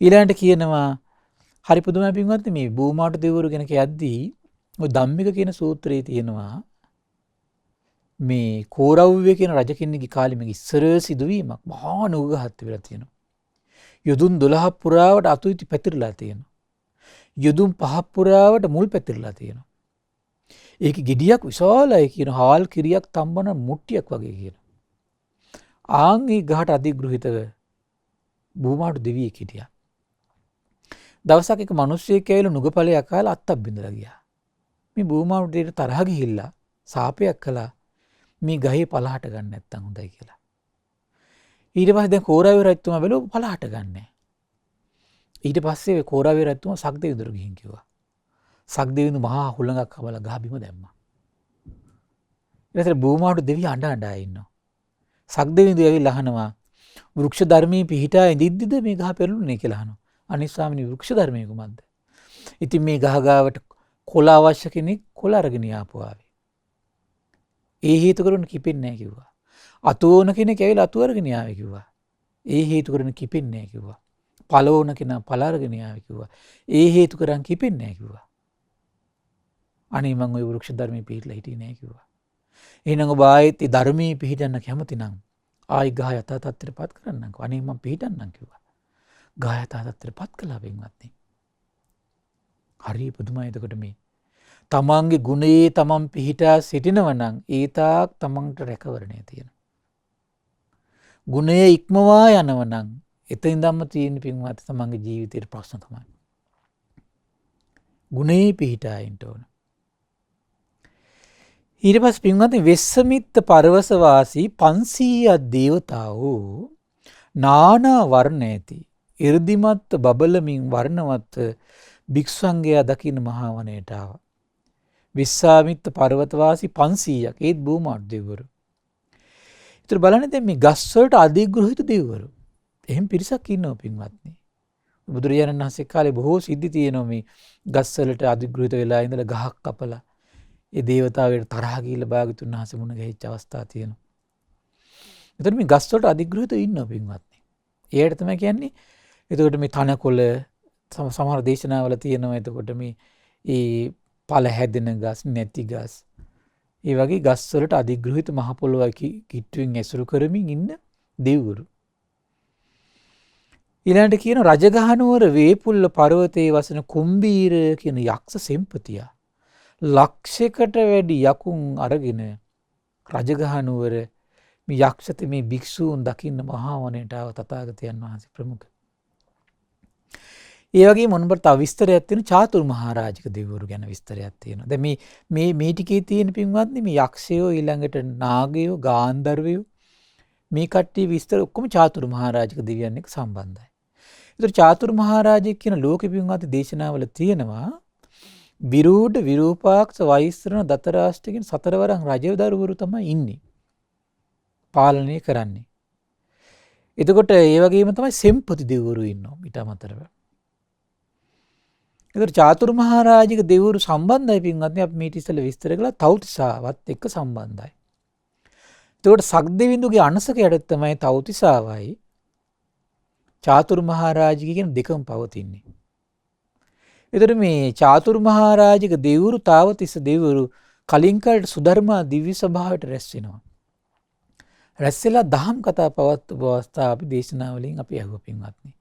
ඊළඟට කියනවා හරි පුදුමයි පින්වත්නි මේ භූමාට දෙවිවරු ගැන කියද්දී ඔය ධම්මික කියන සූත්‍රයේ තියෙනවා මේ කෝරව්‍ය කියන රජ කෙනෙක්ගේ කාලේ මේ ඉස්සර සිදුවීමක් මහා නුගහත් වෙලා තියෙනවා. යොදුන් 12ක් පුරාවට අතු ඉති පැතිරලා තියෙනවා. යොදුන් 5ක් පුරාවට මුල් පැතිරලා තියෙනවා. ඒක ගෙඩියක් විශාලයි කියන හාල් කිරියක් තම්බන මුට්ටියක් වගේ කියන. ආන්ගේ ගහට අධිග්‍රහිතව භූමාට දෙවියෙක් හිටියා. දවසක් එක මිනිස්සෙක් ඇවිල්ලා නුගපලයක් කාලා අත්තක් බිඳලා ගියා. මේ භූමාට දෙයට තරහ ගිහිල්ලා සාපයක් කළා මේ ගහේ පලහට ගන්න නැත්තම් හොඳයි කියලා. ඊට පස්සේ දැන් කෝරාවේ රජතුමා බැලුවා පලහට ගන්නෑ. ඊට පස්සේ කෝරාවේ රජතුමා සක්දෙවිඳුර ගිහින් කිව්වා. සක්දෙවිඳු මහා හුළඟක් කවලා ගහ බිම දැම්මා. ඊට පස්සේ භූමාට දෙවිය අඬ අඬ ඉන්නවා. සක්දෙවිඳු ඇවිල්ලා අහනවා වෘක්ෂ ධර්මයේ පිහිටා ඉඳිද්දිද මේ ගහ පෙරළුනේ කියලා අහනවා. අනිත් ස්වාමිනී වෘක්ෂ ධර්මයේ කුමක්ද? ඉතින් මේ ගහ ගාවට කොළ අවශ්‍ය කෙනෙක් කොළ අරගෙන ආපුවාවේ. ඒ හේතු කරගෙන කිපෙන්නේ නැහැ කිව්වා. අතු ඕන කෙනෙක් ඇවිල්ලා අතු අරගෙන ආවේ කිව්වා. ඒ හේතු කරගෙන කිපෙන්නේ නැහැ කිව්වා. පළ ඕන කෙනා පළ අරගෙන ආවේ කිව්වා. ඒ හේතු කරන් කිපෙන්නේ නැහැ කිව්වා. අනේ මම ওই වෘක්ෂ ධර්මයේ පිහිටලා හිටියේ නැහැ කිව්වා. එහෙනම් ඔබ ආයෙත් ඒ ධර්මයේ පිහිටන්න කැමති නම් ආයි ගහ යථා තත්ත්වයටපත් කරන්නම්කෝ. අනේ මම පිහිටන්නම් කිව්වා. ගහ යථා තත්ත්වයටපත් කළා වෙන්වත්නි. හරි පුදුමයි එතකොට මේ. තමන්ගේ ගුණයේ තමන් පිහිටා සිටිනව නම් ඒ තාක් තමන්ට රැකවරණය තියෙනවා. ගුණයේ ඉක්මවා යනව නම් එතනින්දම තියෙන පින්වත් තමන්ගේ ජීවිතේට ප්‍රශ්න තමයි. ගුණයේ පිහිටා ඉන්න ඕන. ඊට පස්සේ පින්වත්නි වෙස්සමිත්ත පරවස වාසී 500 දේවතාවෝ නානා වර්ණ ඇති 이르දිමත් බබලමින් වර්ණවත් භික්ෂුන්ගයා දකින්න මහා වනයට ආවා. විස්සාමිත්ත පර්වත වාසී 500ක් ඒත් භූමාට දෙවිවරු. ඒතර බලන්න දැන් මේ ගස් වලට අධිග්‍රහිත දෙවිවරු. එහෙම පිරිසක් ඉන්නවා පින්වත්නි. බුදුරජාණන් වහන්සේ කාලේ බොහෝ සිද්ධි තියෙනවා මේ ගස් වලට අධිග්‍රහිත වෙලා ඉඳලා ගහක් කපලා ඒ දේවතාවයට තරහ ගිහිල්ලා භාගතුන් වහන්සේ මුණ ගැහිච්ච අවස්ථා තියෙනවා. එතකොට මේ ගස් වලට අධිග්‍රහිතව ඉන්නවා පින්වත්නි. ඒකට තමයි කියන්නේ එතකොට මේ තනකොළ සමහර දේශනාවල තියෙනවා එතකොට මේ ඒ පළ හැදෙන ගස් නැති ගස් ඒ වගේ ගස්වලට අධිග්‍රහිත මහ පොළොව කිට්ටුවෙන් ඇසුරු කරමින් ඉන්න දෙවිවරු. ඊළඟට කියන රජගහනුවර වේපුල්ල පර්වතයේ වසන කුම්බීර කියන යක්ෂ සෙම්පතියා ලක්ෂයකට වැඩි යකුන් අරගෙන රජගහනුවර මේ යක්ෂත මේ භික්ෂූන් දකින්න මහා වනයට ආව තථාගතයන් වහන්සේ ප්‍රමුඛ. ඒ වගේ මොනබර තව විස්තරයක් තියෙන චාතුරු මහරජක දෙවිවරු ගැන විස්තරයක් තියෙනවා. දැන් මේ ටිකේ තියෙන පින්වත්නි මේ යක්ෂයෝ ඊළඟට නාගයෝ ගාන්ධර්වයෝ මේ කට්ටිය විස්තර ඔක්කොම චාතුරු මහරජක දෙවියන් එක්ක සම්බන්ධයි. ඒතර චාතුරු මහරජෙක් කියන ලෝකෙ පින්වත්නි දේශනාවල තියෙනවා විරූඪ විරූපාක්ෂ වෛශ්‍රණ දතරාෂ්ට කියන සතරවරන් රජදරුවරු තමයි ඉන්නේ. පාලනය කරන්නේ. එතකොට ඒ වගේම තමයි සෙම්පති දෙවිවරු ඉන්නවා ඊට අමතරව. ඒතර චාතුරු මහරජික දෙවිවරු සම්බන්ධයි පින්වත්නි අපි මේ ඉතිසල විස්තර කළා තව්තිසාවත් එක්ක සම්බන්ධයි. එතකොට සක්දෙවිඳුගේ අනසකයට තමයි තව්තිසාවයි චාතුරු මහරජික කියන දෙකම පවතින්නේ. ඒතර මේ චාතුරු මහරජික දෙවිවරු තාවතිස්ස දෙවිවරු කලින් කාලේ සුධර්මා දිව්‍ය සභාවට රැස් වෙනවා. රැස් වෙලා දහම් කතා පවත්වපු අවස්ථාව අපි දේශනාවලින් අපි අහුව පින්වත්නි.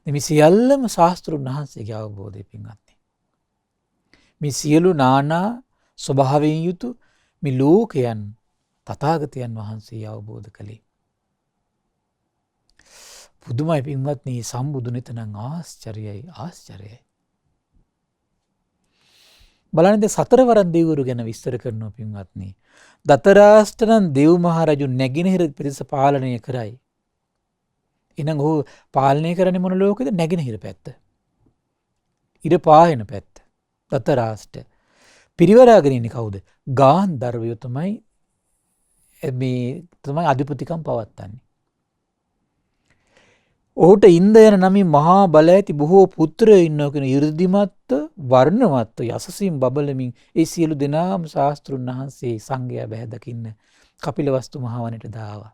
මේ සියල්ලම ශාස්ත්‍රුන් වහන්සේගේ අවබෝධය පින්වත්නි. මේ සියලු නානා ස්වභාවයෙන් යුතු මේ ලෝකයන් තථාගතයන් වහන්සේ අවබෝධ කළේ. පුදුමයි පින්වත්නි සම්බුදු නිතනම් ආශ්චර්යයි. බලන්න සතරවරන් දෙවිවරු ගැන විස්තර කරනවා පින්වත්නි. දතරාෂ්ටනම් දෙව් මහරජු නැගෙනහිර පිරිස පාලනය කරයි. එහෙනම් ඔහු පාලනය කරන්නේ මොන ලෝකෙද? නැගෙනහිර පැත්ත. ඉර පායන පැත්ත. දතරාෂ්ට. පිරිවරාගෙන ඉන්නේ කවුද? ගාන්ධර්වයෝ තමයි තමයි අධිපතිකම් පවත්වන්නේ. ඔහුට ඉන්ද යන නමින් මහා බල ඇති බොහෝ පුත්‍රයෝ ඉන්නවා කියන 이르දිමත් වර්ණවත් යසසින් බබලමින් ඒ සියලු දෙනාම ශාස්ත්‍රුන් වහන්සේ සංඝයා බැහැ දකින්න කපිලවස්තු මහවනට දාවා.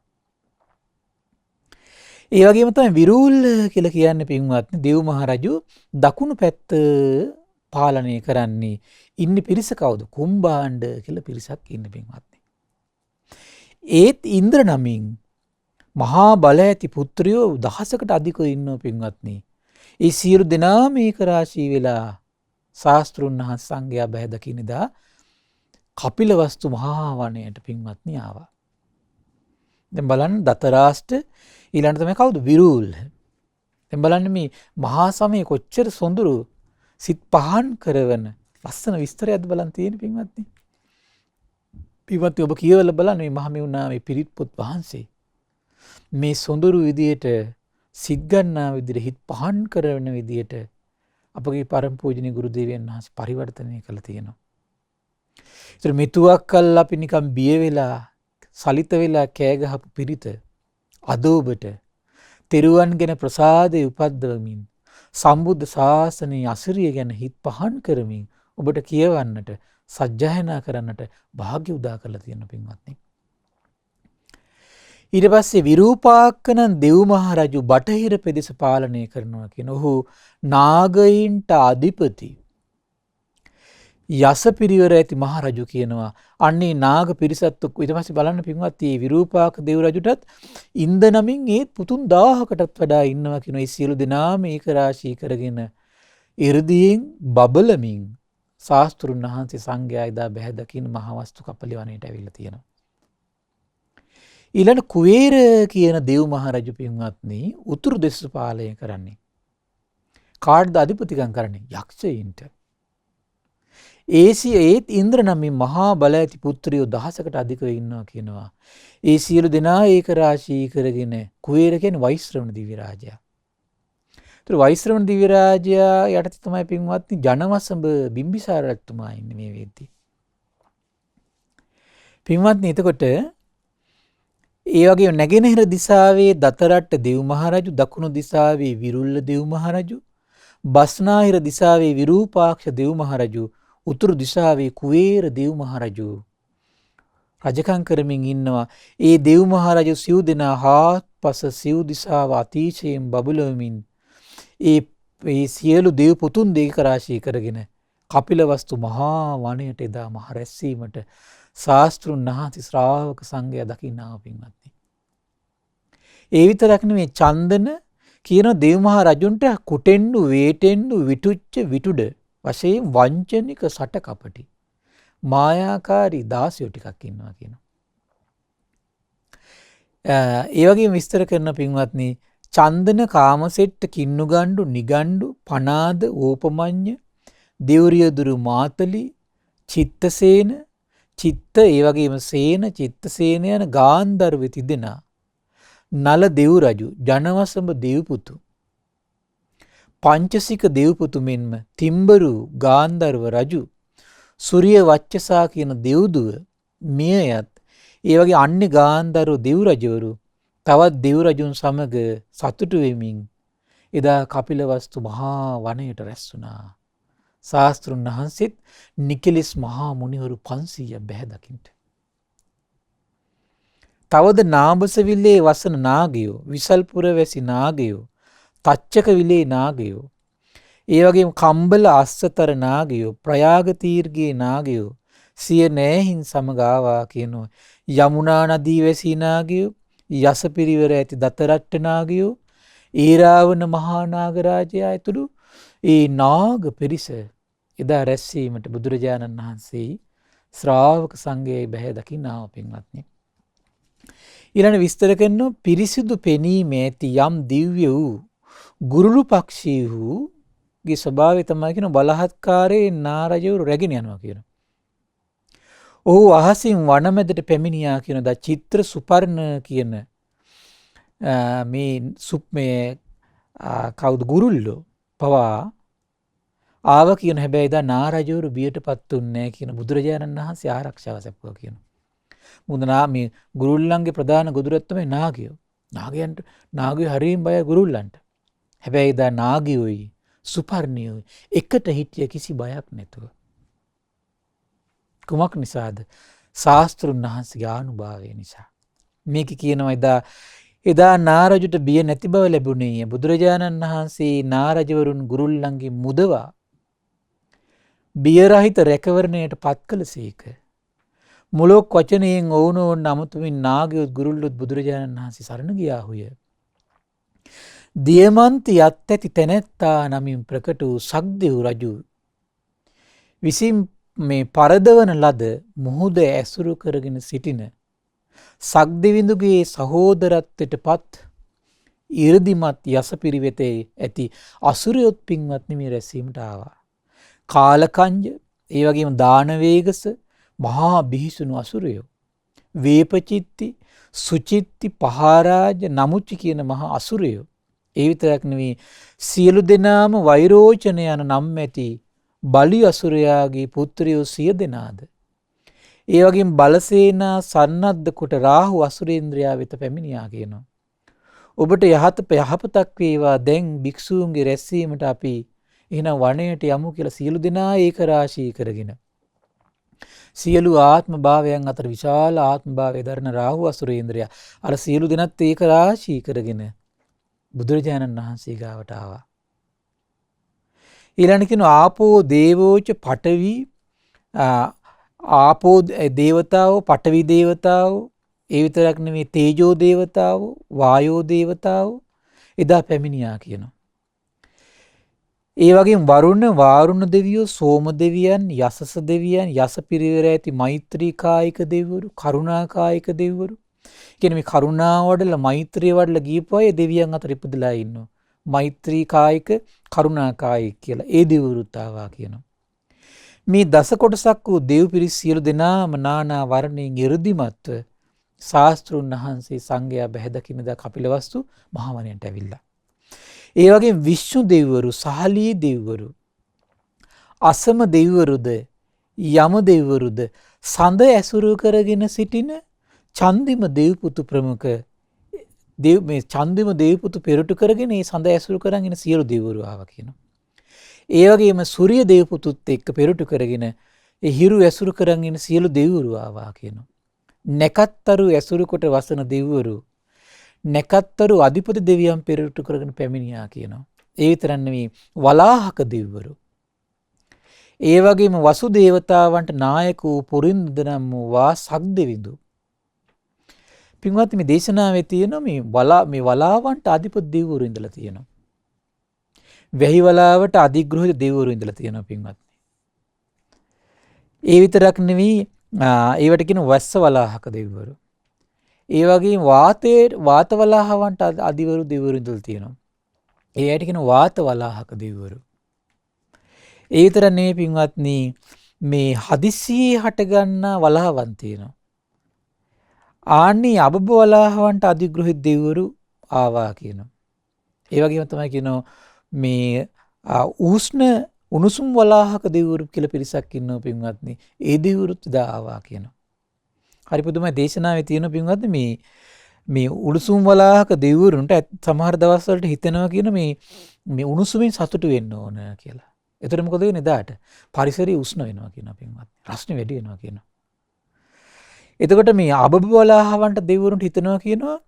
ඒ වගේම තමයි විරූල් කියලා කියන්නේ පින්වත්නි දෙව් මහරජු දකුණු පැත්ත පාලනය කරන්නේ ඉන්නේ පිරිස කවුද? කුම්භාණ්ඩ කියලා පිරිසක් ඉන්න පින්වත්නි. ඒත් ඉන්ද්‍ර නමින් මහා බල ඇති පුත්‍රයෝ දහසකට අධිකව ඉන්නවා පින්වත්නි. ඒ සියලු දෙනාම මේක රාශී වෙලා ශාස්ත්‍රුන් වහන්සේ සංඝයා බැහැ දකින්නදා කපිලවස්තු මහා වනයේට පින්වත්නි ආවා. දැන් බලන්න දතරාෂ්ට ඊළඟට තමයි කවුද? විරූල්. දැන් බලන්න මේ මහා සමය කොච්චර සොඳුරු සිත් පහන් කරවන ලස්සන විස්තරයක්ද බලන්න තියෙන පින්වත්නි. පින්වත්නි ඔබ කියවලා බලන්න මේ මහමෙවුනා මේ පිරිත් පොත් වහන්සේ මේ සොඳුරු විදියට සිත් ගන්නා විදියට හිත් පහන් කරන විදියට අපගේ පරම පූජනීය ගුරු දෙවියන් වහන්සේ පරිවර්තනය කළා තියෙනවා. ඒතර මෙතුවක් කල් අපි නිකන් බිය වෙලා සලිත වෙලා කෑ ගහපු පිරිත අද ඔබට තෙරුවන් ගැන ප්‍රසාදේ උපද්දවමින් සම්බුද්ධ ශාසනයේ අසිරිය ගැන හිත් පහන් කරමින් ඔබට කියවන්නට සජ්ජායනා කරන්නට වාග්ය උදා කරලා තියෙන පින්වත්නි. ඊට පස්සේ විරූපාක්කන දෙව් මහරජු බටහිර පෙදෙස පාලනය කරනවා කියන ඔහු නාගයින්ට අධිපති යස පිරිවර ඇති මහරජු කියනවා. අන්නේ නාග පිරිසත් එක්ක ඊට පස්සේ බලන්න පින්වත් මේ විරූපාක දෙව් රජුටත් ඉන්ද නමින් ඒ පුතුන් 1000කටත් වඩා ඉන්නවා කියන ඒ සියලු දෙනාම ඒක රාශී කරගෙන 이르දියෙන් බබලමින් ශාස්ත්‍රුන් වහන්සේ සංඝයා ඉදා බැහැ දකින්න මහවස්තු කපලි වනයේට ඇවිල්ලා තියෙනවා. ඊළඟ කුවේර කියන දෙව් මහරජු පින්වත්නි උතුරු දෙස පාලනය කරන්නේ. කාටද අධිපතිකම් කරන්නේ? යක්ෂයින්ට. ඒත් ඉන්ද්‍ර නමින් මහා බල ඇති පුත්‍රයෝ දහසකට අධිකව ඉන්නවා කියනවා. ඒ සියලු දෙනා ඒක රාශී කරගෙන කුවේර කියන්නේ වෛශ්‍රවණ දිව්‍ය රාජයා. ඒතර වෛශ්‍රවණ දිව්‍ය රාජයා යටතේ තමයි පින්වත්නි ජනවසඹ බිම්බිසාර රජතුමා ඉන්නේ මේ වෙද්දී. පින්වත්නි එතකොට ඒ වගේ නැගෙනහිර දිසාවේ දතරට්ට දෙව් මහරජු, දකුණු දිසාවේ විරුල්ල දෙව් මහරජු, බස්නාහිර දිසාවේ විරූපාක්ෂ දෙව් මහරජු, උතුරු දිසාවේ කුවේර දෙව් මහරජු රජකම් කරමින් ඉන්නවා. ඒ දෙව් මහරජු සිව් දෙනා හාත්පස සිව් දිසාව අතිශයින් බබලවමින් ඒ සියලු දෙව් පුතුන් දෙක රාශී කරගෙන කපිලවස්තු මහා වනයේට එදා මහ රැස්වීමට ශාස්ත්‍රුන් වහන්සේ ශ්‍රාවක සංඝයා දකින්නවා පින්වත්නි. ඒ විතරක් නෙමෙයි චන්දන කියන දේව මහ රජුන්ට කුටෙන්ඩු වේටෙන්ඩු විටුච්ච විටුඩ වශයෙන් වංචනික සටකපටි මායාකාරී දාසයෝ ටිකක් ඉන්නවා කියනවා. ඒ වගේම විස්තර කරන පින්වත්නි චන්දන කාමසෙට්ට කින්නුගණ්ඩු නිගණ්ඩු පනාද ඕපමඤ්ඤ දෙව්රියදුරු මාතලි චිත්තසේන චිත්ත ඒ වගේම සේන චිත්තසේන යන ගාන්ධර්ව තිදෙනා නල දෙව් රජු ජනවසඹ දෙව්පුතු පංචසික දෙව්පුතු මෙන්ම තිම්බරු ගාන්ධර්ව රජු සූර්ය වච්චසා කියන දෙව්දුව මියයත් ඒ වගේ අන්‍ය ගාන්ධර්ව දෙව් රජවරු තවත් දෙව් රජුන් සමග සතුටු වෙමින් එදා කපිලවස්තු මහා වනයට රැස් වුණා. ශාස්ත්‍රුන් වහන්සේත් නිකලස් මහා මුනිවරු 500ක් බැහැ දකින්ට. තවද නාබසවිල්ලේ වසන නාගයෝ, විසල්පුර වැසි නාගයෝ, තච්චක විලේ නාගයෝ, ඒ වගේම කම්බල අස්සතර නාගයෝ, ප්‍රයාග තීර්ගයේ නාගයෝ සිය නෑහින් සමග ආවා කියනවා. යමුනා නදී වැසි නාගයෝ, යස පිරිවර ඇති දතරට්ට නාගයෝ, ඒරාවන මහා නාගරාජයා ඇතුළු ඒ නාග පිරිස එදා රැස්වීමට බුදුරජාණන් වහන්සේ ශ්‍රාවක සංඝයායි බැහැ දකින්න ආව පින්වත්නි. ඊළඟ විස්තර කරනවා පිරිසිදු පෙනීමේ ඇති යම් දිව්‍ය වූ ගුරුළු පක්ෂී වූගේ ස්වභාවය තමයි කියන බලහත්කාරයේ නාරජවරු රැගෙන යනවා කියන. ඔහු අහසින් වනමැදට පැමිණියා කියන දා චිත්‍ර සුපර්ණ කියන මේ කවුද ගුරුල්ලෝ පවා ආව කියන හැබැයි දා නාරජවරු බියටපත් උන්නේ නැහැ කියන බුදුරජාණන් වහන්සේ ආරක්ෂාව සැපුවා කියන. මුදනා මේ ගුරුල්ලන්ගේ ප්‍රධාන ගොදුරක් තමයි නාගයෝ. නාගයෝ හරියම බය ගුරුල්ලන්ට. හැබැයි දා නාගයෝයි සුපර්ණියෝයි එකට හිටිය කිසි බයක් නැතුව. කුමක් නිසාද? ශාස්ත්‍රුන් වහන්සේගේ ආනුභාවය නිසා. මේක කියනවා එදා නාරජුට බිය නැති බව ලැබුණේ බුදුරජාණන් වහන්සේ නාරජවරුන් ගුරුල්ලන්ගේ මුදවා බියරහිත රැකවරණයට පත් කළසේක. මුලොක් වචනයෙන් ඔවුනොවුන් අමතුමින් නාගයොත් ගුරුල්ලොත් බුදුරජාණන් වහන්සේ සරණ ගියාහුය. දියමන්ති යත් ඇති තැනැත්තා නමින් ප්‍රකට වූ සක්දෙව් රජු විසින් මේ පරදවන ලද මුහුද ඇසුරු කරගෙන සිටින සක්දෙවිඳුගේ සහෝදරත්වයට පත් 이르දිමත් යස පිරිවෙතේ ඇති අසුරයොත් පින්වත්නි මේ රැස්වීමට ආවා. කාලකංජ ඒ වගේම දානවේගස මහා බිහිසුණු අසුරයෝ, වේපචිත්ති, සුචිත්ති, පහාරාජ, නමුච්චි කියන මහා අසුරයෝ. ඒ විතරක් නෙවෙයි සියලු දෙනාම වෛරෝචන යන නම් ඇති බලි අසුරයාගේ පුත්‍රයෝ 100 දෙනාද. ඒ වගේම බලසේනා සන්නද්ධ කොට රාහු අසුරේන්ද්‍රයා වෙත පැමිණියා කියනවා. ඔබට යහපතක් වේවා. දැන් භික්ෂූන්ගේ රැස්වීමට අපි එහෙනම් වනයට යමු කියලා සියලු දෙනා ඒක රාශී කරගෙන සියලු ආත්ම භාවයන් අතර විශාල ආත්ම භාවය දරන රාහු අසුරේන්ද්‍රයා අර සියලු දෙනාත් ඒක රාශී කරගෙන බුදුරජාණන් වහන්සේ ගාවට ආවා. ඊළඟ කියන ආපෝ දේවෝච පඨවි ආපෝ දේවතාවෝ පඨවි දේවතාවෝ ඒ විතරක් නෙමෙයි තේජෝ දේවතාවෝ වායෝ දේවතාවෝ එදා පැමිණියා කියනවා. ඒ වගේම වරුණ වාරුණ දෙවියෝ සෝම දෙවියන් යසස දෙවියන් යස පිරිවර ඇති මෛත්‍රී කායික දෙවිවරු කරුණා කායික දෙවිවරු කියන්නේ මේ කරුණා වඩලා මෛත්‍රිය වඩලා ගියපු අය දෙවියන් අතර ඉපදලා ඉන්නවා. මෛත්‍රී කායික කරුණා කායික කියලා ඒ දෙවිවරුත් ආවා කියනවා. මේ දස කොටසක් වූ දෙව් පිරිස් සියලු දෙනාම නානා වර්ණයෙන් 이르දිමත්ව ශාස්ත්‍රුන් වහන්සේ සංඝයා බැහැ දකින්නදා කපිලවස්තු මහවණයට ඇවිල්ලා. ඒ වගේම විෂ්ණු දෙවිවරු, සහලී දෙවිවරු, අසම දෙවිවරුද, යම දෙවිවරුද සඳ ඇසුරු කරගෙන සිටින චන්දිම දෙව්පුතු ප්‍රමුඛ මේ චන්දිම දෙව්පුතු පෙරටු කරගෙන මේ සඳ ඇසුරු කරගෙන සියලු දෙවිවරු ආවා කියනවා. ඒ වගේම සූර්ය දෙව්පුතුත් එක්ක පෙරටු කරගෙන ඒ හිරු ඇසුරු කරගෙන සියලු දෙවිවරු ආවා කියනවා. නැකත්තරු ඇසුරු කොට වසන දෙවිවරු නැකත්තරු අධිපති දෙවියන් පෙරටු කරගෙන පැමිණියා කියනවා. ඒ විතරක් නෙවෙයි වලාහක දෙවිවරු. ඒ වගේම වසුදේවතාවන්ට නායක වූ පුරින්ද නම් වූ වා සක්දෙවිඳු. පින්වත්නි මේ දේශනාවේ තියෙන මේ වලාවන්ට අධිපති දෙවිවරු ඉඳලා තියෙනවා. වැහි වලාවට අධිග්‍රහිත දෙවිවරු ඉඳලා තියෙනවා පින්වත්නි. ඒ විතරක් නෙවෙයි ඒවට කියන වැස්ස වලාහක දෙවිවරු. ඒ වගේම වාත වලාහවන්ට අධිවරු දෙවිවරු ඉඳලා තියෙනවා. ඒ ඇයිට කියන වාත වලාහක දෙවිවරු. ඒ විතර නෙවෙයි පින්වත්නි මේ හදිසියේ හටගන්න වලාහවන් තියෙනවා. ආන්නේ අබබ වලාහවන්ට අධිග්‍රහිත දෙවිවරු ආවා කියනවා. ඒ වගේම තමයි කියනවා මේ උණුසුම් වලාහක දෙවිවරු කියලා පිරිසක් ඉන්නවා පින්වත්නි. ඒ දෙවිවරුත් ආවා කියනවා. හරි පුදුමයි දේශනාවේ තියෙන පින්වත්නි මේ උණුසුම් වලාහක දෙවිවරුන්ට සමහර දවස්වලට හිතෙනවා කියන මේ උණුසුමින් සතුටු වෙන්න ඕන කියලා. එතකොට මොකද වෙන්නේ එදාට? පරිසරය උෂ්ණ වෙනවා කියනවා පින්වත්නි. රස්නේ වැඩි වෙනවා කියනවා. එතකොට මේ අබබ වලාහවන්ට දෙවිවරුන්ට හිතනවා කියනවා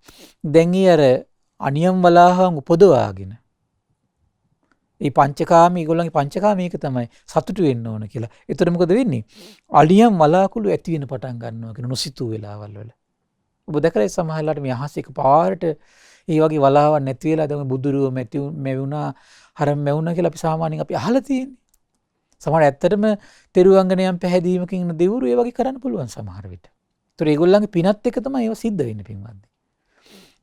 දැන් අර අනියම් වලාහන් උපදවාගෙන ඒ පංචකාම ඒගොල්ලන්ගේ පංචකාම මේක තමයි සතුටු වෙන්න ඕන කියලා. එතකොට මොකද වෙන්නේ? අලියම් වලාකුළු ඇති වෙන පටන් ගන්නවා කියන නොසිතූ වෙලාවල් වල. ඔබ දැකලා සමහරලාට මේ අහස එක පාරට ඒ වගේ වලාවක් නැති වෙලා දැන් බුදුරුව මැවුණා හරම් මැවුණා කියලා අපි සාමාන්‍යයෙන් අපි අහලා තියෙන්නේ. සමහර ඇත්තටම තෙරුවංගනයන් පැහැදීමකින් ඉන්න දෙවිවරු ඒ වගේ කරන්න පුළුවන් සමහර විට. ඒතර ඒගොල්ලන්ගේ පිනත් එක තමයි ඒව සිද්ධ වෙන්නේ පින්වත්නි.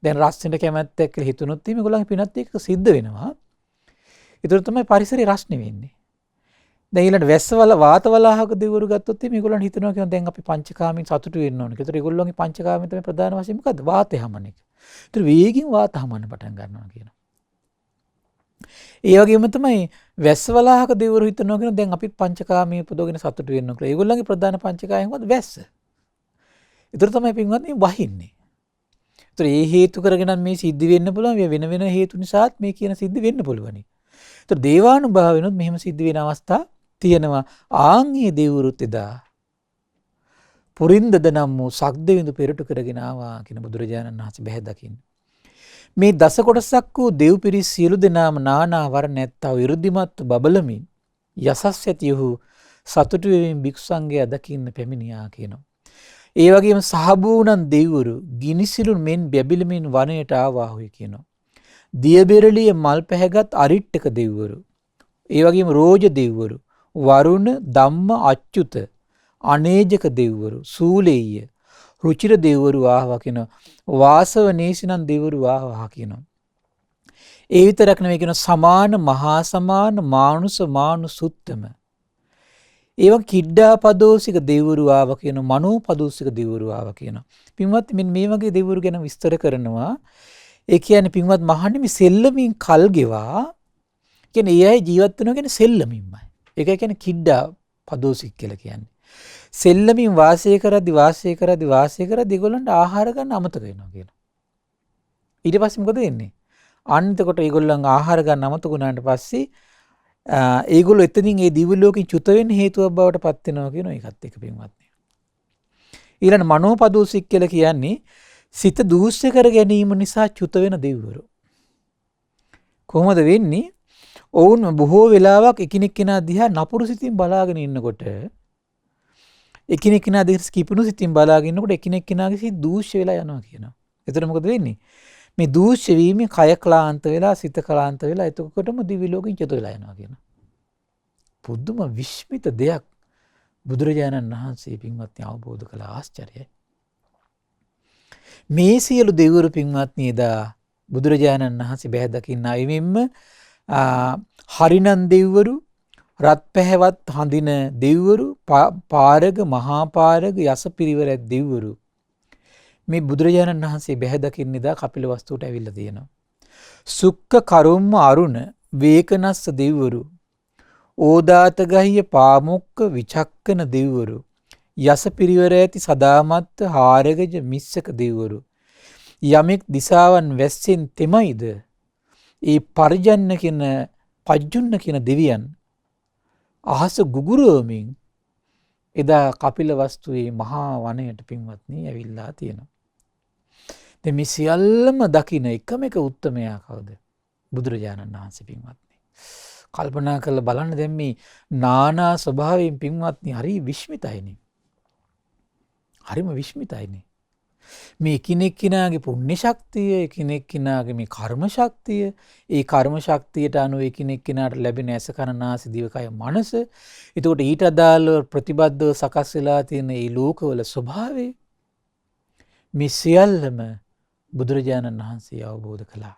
දැන් රස්නෙට කැමැත්තක් කියලා හිතුනොත් මේගොල්ලන්ගේ පිනත් එක සිද්ධ වෙනවා. ඒතර තමයි පරිසරය රස්නේ වෙන්නේ. දැන් ඊළඟ වැස්සවල වාතවලාහක දෙවිවරු ගත්තොත් මේගොල්ලන් හිතනවා කියනවා දැන් අපි පංචකාමයෙන් සතුටු වෙන්න ඕනේ. ඒතර ඒගොල්ලන්ගේ පංචකාමයෙන් තමයි ප්‍රධාන වශයෙන් මොකද්ද? වාතය හමන එක. ඒතර වේගින් වාත හමන්න පටන් ගන්නවා කියනවා. ඒ වගේම තමයි වැස්සවලාහක දෙවිවරු හිතනවා කියනවා දැන් අපි පංචකාමයේ උපදවගෙන සතුටු වෙන්න ඕනේ. ඒගොල්ලන්ගේ ප්‍රධාන පංචකාමයෙන් මොකද්ද? වැස්ස. ඒතර තමයි පින්වත්නි වහින්නේ. ඒතර ඒ හේතු කරගෙන මේ සිද්ධ වෙන්න පුළුවන්. වෙන වෙන හේතු නිසාත් මේ කියන සිද්ධ වෙන්න පුළුවනි. ඒතර දේවානුභාවෙනොත් මෙහෙම සිද්ධ වෙන අවස්ථා තියෙනවා. ආන්ගේ දෙවිවරුත් එදා පුරින්දද නම් වූ සක්දෙවිඳු පෙරටු කරගෙන ආවා කියන බුදුරජාණන් වහන්සේ බැහැ දකින්න. මේ දස කොටසක් වූ දෙව් පිරිස් සියලු දෙනාම නානා වර්ණ ඇත්තව 이르දිමත් බබලමින් යසස් ඇතියහු සතුටු වෙමින් භික්ෂු සංඝයා දකින්න පැමිණියා කියනවා. ඒ වගේම සහබූණන් දෙවිවරු ගිනිසිලුන් මෙන් බැබිලමින් වනයේට ආවාහුයි කියනවා. දියබෙරළිය මල් පැහැගත් අරිට්ටක දෙවිවරු. ඒ වගේම රෝජ දෙවිවරු, වරුණ, ධම්ම, අච්‍යුත, අනේජක දෙවිවරු, සූලෙය්‍ය, රුචිර දෙවිවරු ආවා කියනවා. වාසව නේසිනන් දෙවිවරු ආවා කියනවා. ඒ විතරක් නෙවෙයි කියනවා සමාන, මහා සමාන, මානුස, මානුසුත්තම. ඒවා කිඩ්ඩා පදෝසික දෙවිවරු ආවා කියනවා. මනෝ පදෝසික දෙවිවරු ආවා කියනවා. පින්වත් මෙන්න මේ වගේ දෙවිවරු ගැන විස්තර කරනවා. ඒ කියන්නේ පින්වත් මහන්නේ මේ සෙල්ලමින් කල් ගෙවා කියන්නේ ඒ අය ජීවත් වෙනවා කියන්නේ සෙල්ලමින්මයි. ඒක කියන්නේ කිඩ්ඩා පදෝසික කියලා කියන්නේ. සෙල්ලමින් වාසය කරද්දි ඒගොල්ලන්ට ආහාර ගන්න අමතක වෙනවා කියනවා. ඊට පස්සේ මොකද වෙන්නේ? අන්න එතකොට ඒගොල්ලන් ආහාර ගන්න අමතක වුණාට පස්සේ ඒගොල්ලෝ එතනින් ඒ දිව්‍ය ලෝකෙන් චුත වෙන්න හේතුවක් බවට පත් වෙනවා කියන එකත් එක පින්වත්නි. ඊළඟ මනෝපදෝසික කියලා කියන්නේ සිත දූෂ්‍ය කර ගැනීම නිසා චුත වෙන දෙවිවරු. කොහොමද වෙන්නේ? ඔවුන් බොහෝ වෙලාවක් එකිනෙක කෙනා දිහා නපුරු සිතින් බලාගෙන ඉන්නකොට එකිනෙක කෙනා දිහා කිපුණු සිතින් බලාගෙන ඉන්නකොට එකිනෙක කෙනාගේ සිත දූෂ්‍ය වෙලා යනවා කියනවා. එතකොට මොකද වෙන්නේ? මේ දූෂ්‍ය වීමෙන් කය ක්ලාන්ත වෙලා සිත ක්ලාන්ත වෙලා එතකොටම දිව්‍ය ලෝකෙන් චුත වෙලා යනවා කියනවා. පුදුම විස්මිත දෙයක් බුදුරජාණන් වහන්සේ පින්වත්නි අවබෝධ කළ ආශ්චර්යයි. මේ සියලු දෙවිවරු පින්වත්නි එදා බුදුරජාණන් වහන්සේ බැහැ දකින්න ආවෙමින්ම හරිනන් දෙවිවරු, රත් පැහැවත් හඳින දෙවිවරු, පාරග, මහා පාරග, යස පිරිවර දෙවිවරු මේ බුදුරජාණන් වහන්සේ බැහැ දකින්න එදා කපිලවස්තුවට ඇවිල්ලා තියෙනවා. සුක්ක කරුම්ම අරුණ වේකනස්ස දෙවිවරු, ඕදාත ගහිය පාමොක්ක විචක්කන දෙවිවරු, යස පිරිවර ඇති සදාමත්ත හාරගජ මිස්සක දෙවිවරු, යමෙක් දිසාවන් වැස්සෙන් තෙමයිද ඒ පරිජන්න කියන පජ්ජුන්න කියන දෙවියන් අහස ගුගුරුවමින් එදා කපිලවස්තුවේ මහා වනයට පින්වත්නි ඇවිල්ලා තියෙනවා. දැන් මේ සියල්ලම දකින එකම එක උත්තමයා කවුද? බුදුරජාණන් වහන්සේ පින්වත්නි. කල්පනා කරලා බලන්න දැන් මේ නානා ස්වභාවයෙන් පින්වත්නි හරි විශ්මිතයිනේ. හරිම විශ්මිතයිනේ. මේ එකිනෙක කෙනාගේ පුණ්‍ය ශක්තිය, එකිනෙක කෙනාගේ මේ කර්ම ශක්තිය, ඒ කර්ම ශක්තියට අනුව එකිනෙක කෙනාට ලැබෙන ඇස කන නාසය දිවකය මනස, එතකොට ඊට අදාළව ප්‍රතිබද්ධව සකස් වෙලා තියෙන මේ ලෝකවල ස්වභාවය මේ සියල්ලම බුදුරජාණන් වහන්සේ අවබෝධ කළා.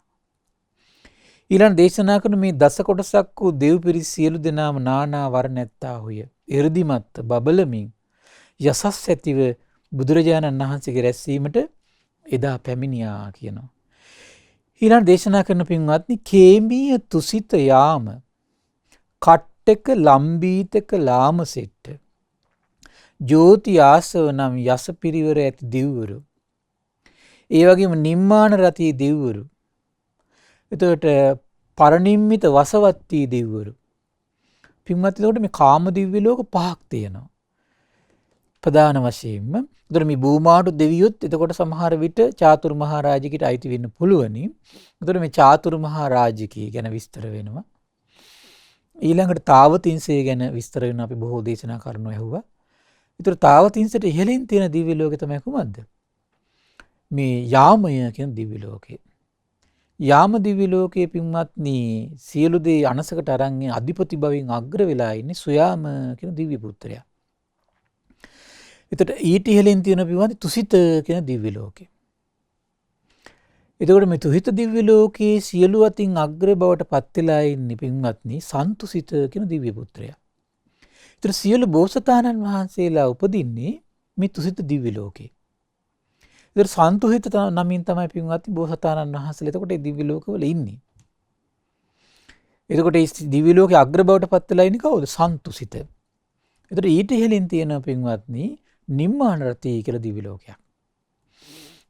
ඊළඟ දේශනා කරන මේ දස කොටසක් වූ දෙව් පිරිස් සියලු දෙනාම නානා වර්ණ ඇත්තාහුය. එ르දිමත් බබලමින් යසස් ඇතිව බුදුරජාණන් වහන්සේගේ රැස්වීමට එදා පැමිණියා කියනවා. ඊළඟ දේශනා කරන පින්වත්නි කේමීය තුසිත යාම කට්ටක ලම්බීතක ලාමසෙට්ට ජෝති ආසව නම් යස පිරිවර ඇති දිව්වරු. ඒ වගේම නිම්මාන රතී දිව්වරු. එතකොට පරිනිම්මිත වසවත්තී දිව්වරු. පින්වත්නි එතකොට මේ කාම දිව්‍ය ලෝක පහක් තියෙනවා. ප්‍රධාන වශයෙන්ම එතකොට මේ භූමාඩු දෙවියොත් එතකොට සමහර විට චාතුරු මහා රාජිකයට අයිති වෙන්න පුළුවනි. එතකොට මේ චාතුරු මහා රාජිකී ගැන විස්තර වෙනවා. ඊළඟට තාවතින්සේ ගැන විස්තර වෙන අපි බොහෝ දේශනා කරනවා ඇහුවා. එතකොට තාවතින්සට ඉහළින් තියෙන දිව්‍ය ලෝකය තමයි කුමක්ද? මේ යාමය කියන දිව්‍ය ලෝකය. යාම දිව්‍ය ලෝකයේ පින්වත්නි සියලු දේ අනසකට අරන් අධිපති භවෙන් අග්‍ර වෙලා ඉන්නේ සුයාම කියන දිව්‍ය පුත්‍රයා. එතකොට ඊට ඉහළින් තියෙන පින්වත්නි තුසිත කියන දිව්‍ය ලෝකේ. එතකොට මේ තුහිත දිව්‍ය ලෝකයේ සියලු අතින් අග්‍ර බවට පත් වෙලා ඉන්නේ පින්වත්නි සන්තුසිත කියන දිව්‍ය පුත්‍රයා. ඒතර සියලු බෝසතාණන් වහන්සේලා උපදින්නේ මේ තුසිත දිව්‍ය ලෝකේ. ඒතර සන්තුහිත නමින් තමයි පින්වත්නි බෝසතාණන් වහන්සේලා එතකොට මේ දිව්‍ය ලෝකවල ඉන්නේ. එතකොට මේ දිව්‍ය ලෝකේ අග්‍ර බවට පත් වෙලා ඉන්නේ කවුද? සන්තුසිත. ඒතර ඊට ඉහළින් තියෙන පින්වත්නි නිම්මාන රතී කියලා දිව්‍ය ලෝකයක්.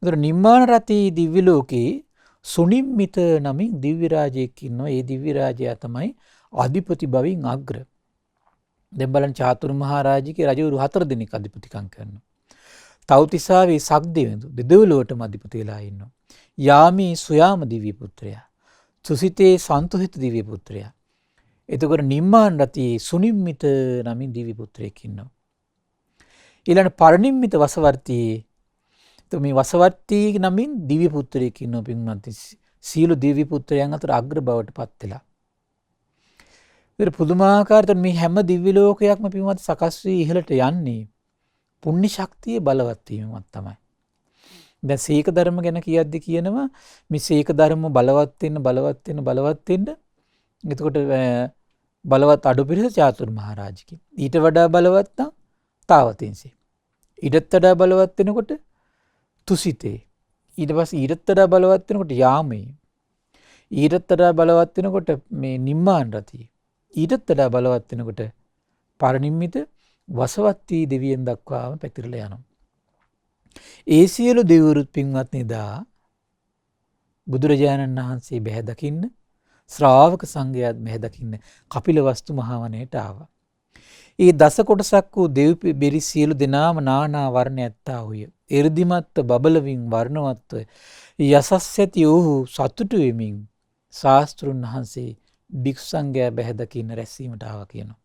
ඒතර නිම්මාන රතී දිව්‍ය ලෝකේ සුනිම්මිත නමින් දිව්‍ය රාජයෙක් ඉන්නවා. ඒ දිව්‍ය රාජයා තමයි අධිපති භවෙන් අග්‍ර. දැන් බලන්න චාතුරු මහා රාජිකේ රජවරු 4 දෙනෙක් අධිපතිකම් කරනවා. තව්තිසාවේ සක්දෙවිඳු දෙදෙව්ලොවටම අධිපති වෙලා ඉන්නවා. යාමේ සුයාම දිව්‍ය පුත්‍රයා. සුසිතේ සන්තුහිත දිව්‍ය පුත්‍රයා. එතකොට නිම්මාන රතී සුනිම්මිත නමින් දිව්‍ය පුත්‍රයෙක් ඉන්නවා. ඊළඟ පරිනිම්මිත වසවර්තියේ මේ වසවර්තී නමින් දිව්‍ය පුත්‍රයෙක් ඉන්නවා පින්වත්නි. සීල දිව්‍ය පුත්‍රයන් අතර අග්‍ර බවට පත් වෙලා. ඒතර පුදුමාකාරව මේ හැම දිව්‍ය ලෝකයක්ම පින්වත්නි සකස් වී ඉහළට යන්නේ පුණ්‍ය ශක්තිය බලවත් වීමක් තමයි. දැන් සීක ධර්ම ගැන කියද්දි කියනවා මේ සීක ධර්ම බලවත් වෙන්න එතකොට බලවත් අඩු පිරිස චාතුරු මහා රාජිකේ. ඊට වඩා බලවත් නම් තාවතින්සේ. ඊටත් වඩා බලවත් වෙනකොට තුසිතේ. ඊට පස්සේ ඊටත් වඩා බලවත් වෙනකොට යාමේ. ඊටත් වඩා බලවත් වෙනකොට මේ නිම්මාන රතිය. ඊටත් වඩා බලවත් වෙනකොට පරිනිම්මිත වසවත්තී දෙවියන් දක්වාම පැතිරලා යනවා. ඒ සියලු දෙවිවරුත් පින්වත්නි දා බුදුරජාණන් වහන්සේ බැහැ දකින්න ශ්‍රාවක සංඝයාත් බැහැ දකින්න කපිලවස්තු මහා වනයේට ආවා. ඒ දස කොටසක් වූ දෙව් බෙරි සියලු දෙනාම නානා වර්ණ ඇත්තාහුය. එ르දිමත්ව බබලවින් වර්ණවත්ව යසස් ඇති වූ සතුටු වෙමින් ශාස්ත්‍රුන් වහන්සේ භික්ෂු සංඝයා බැහැ දකින්න රැස්වීමට ආවා කියනවා.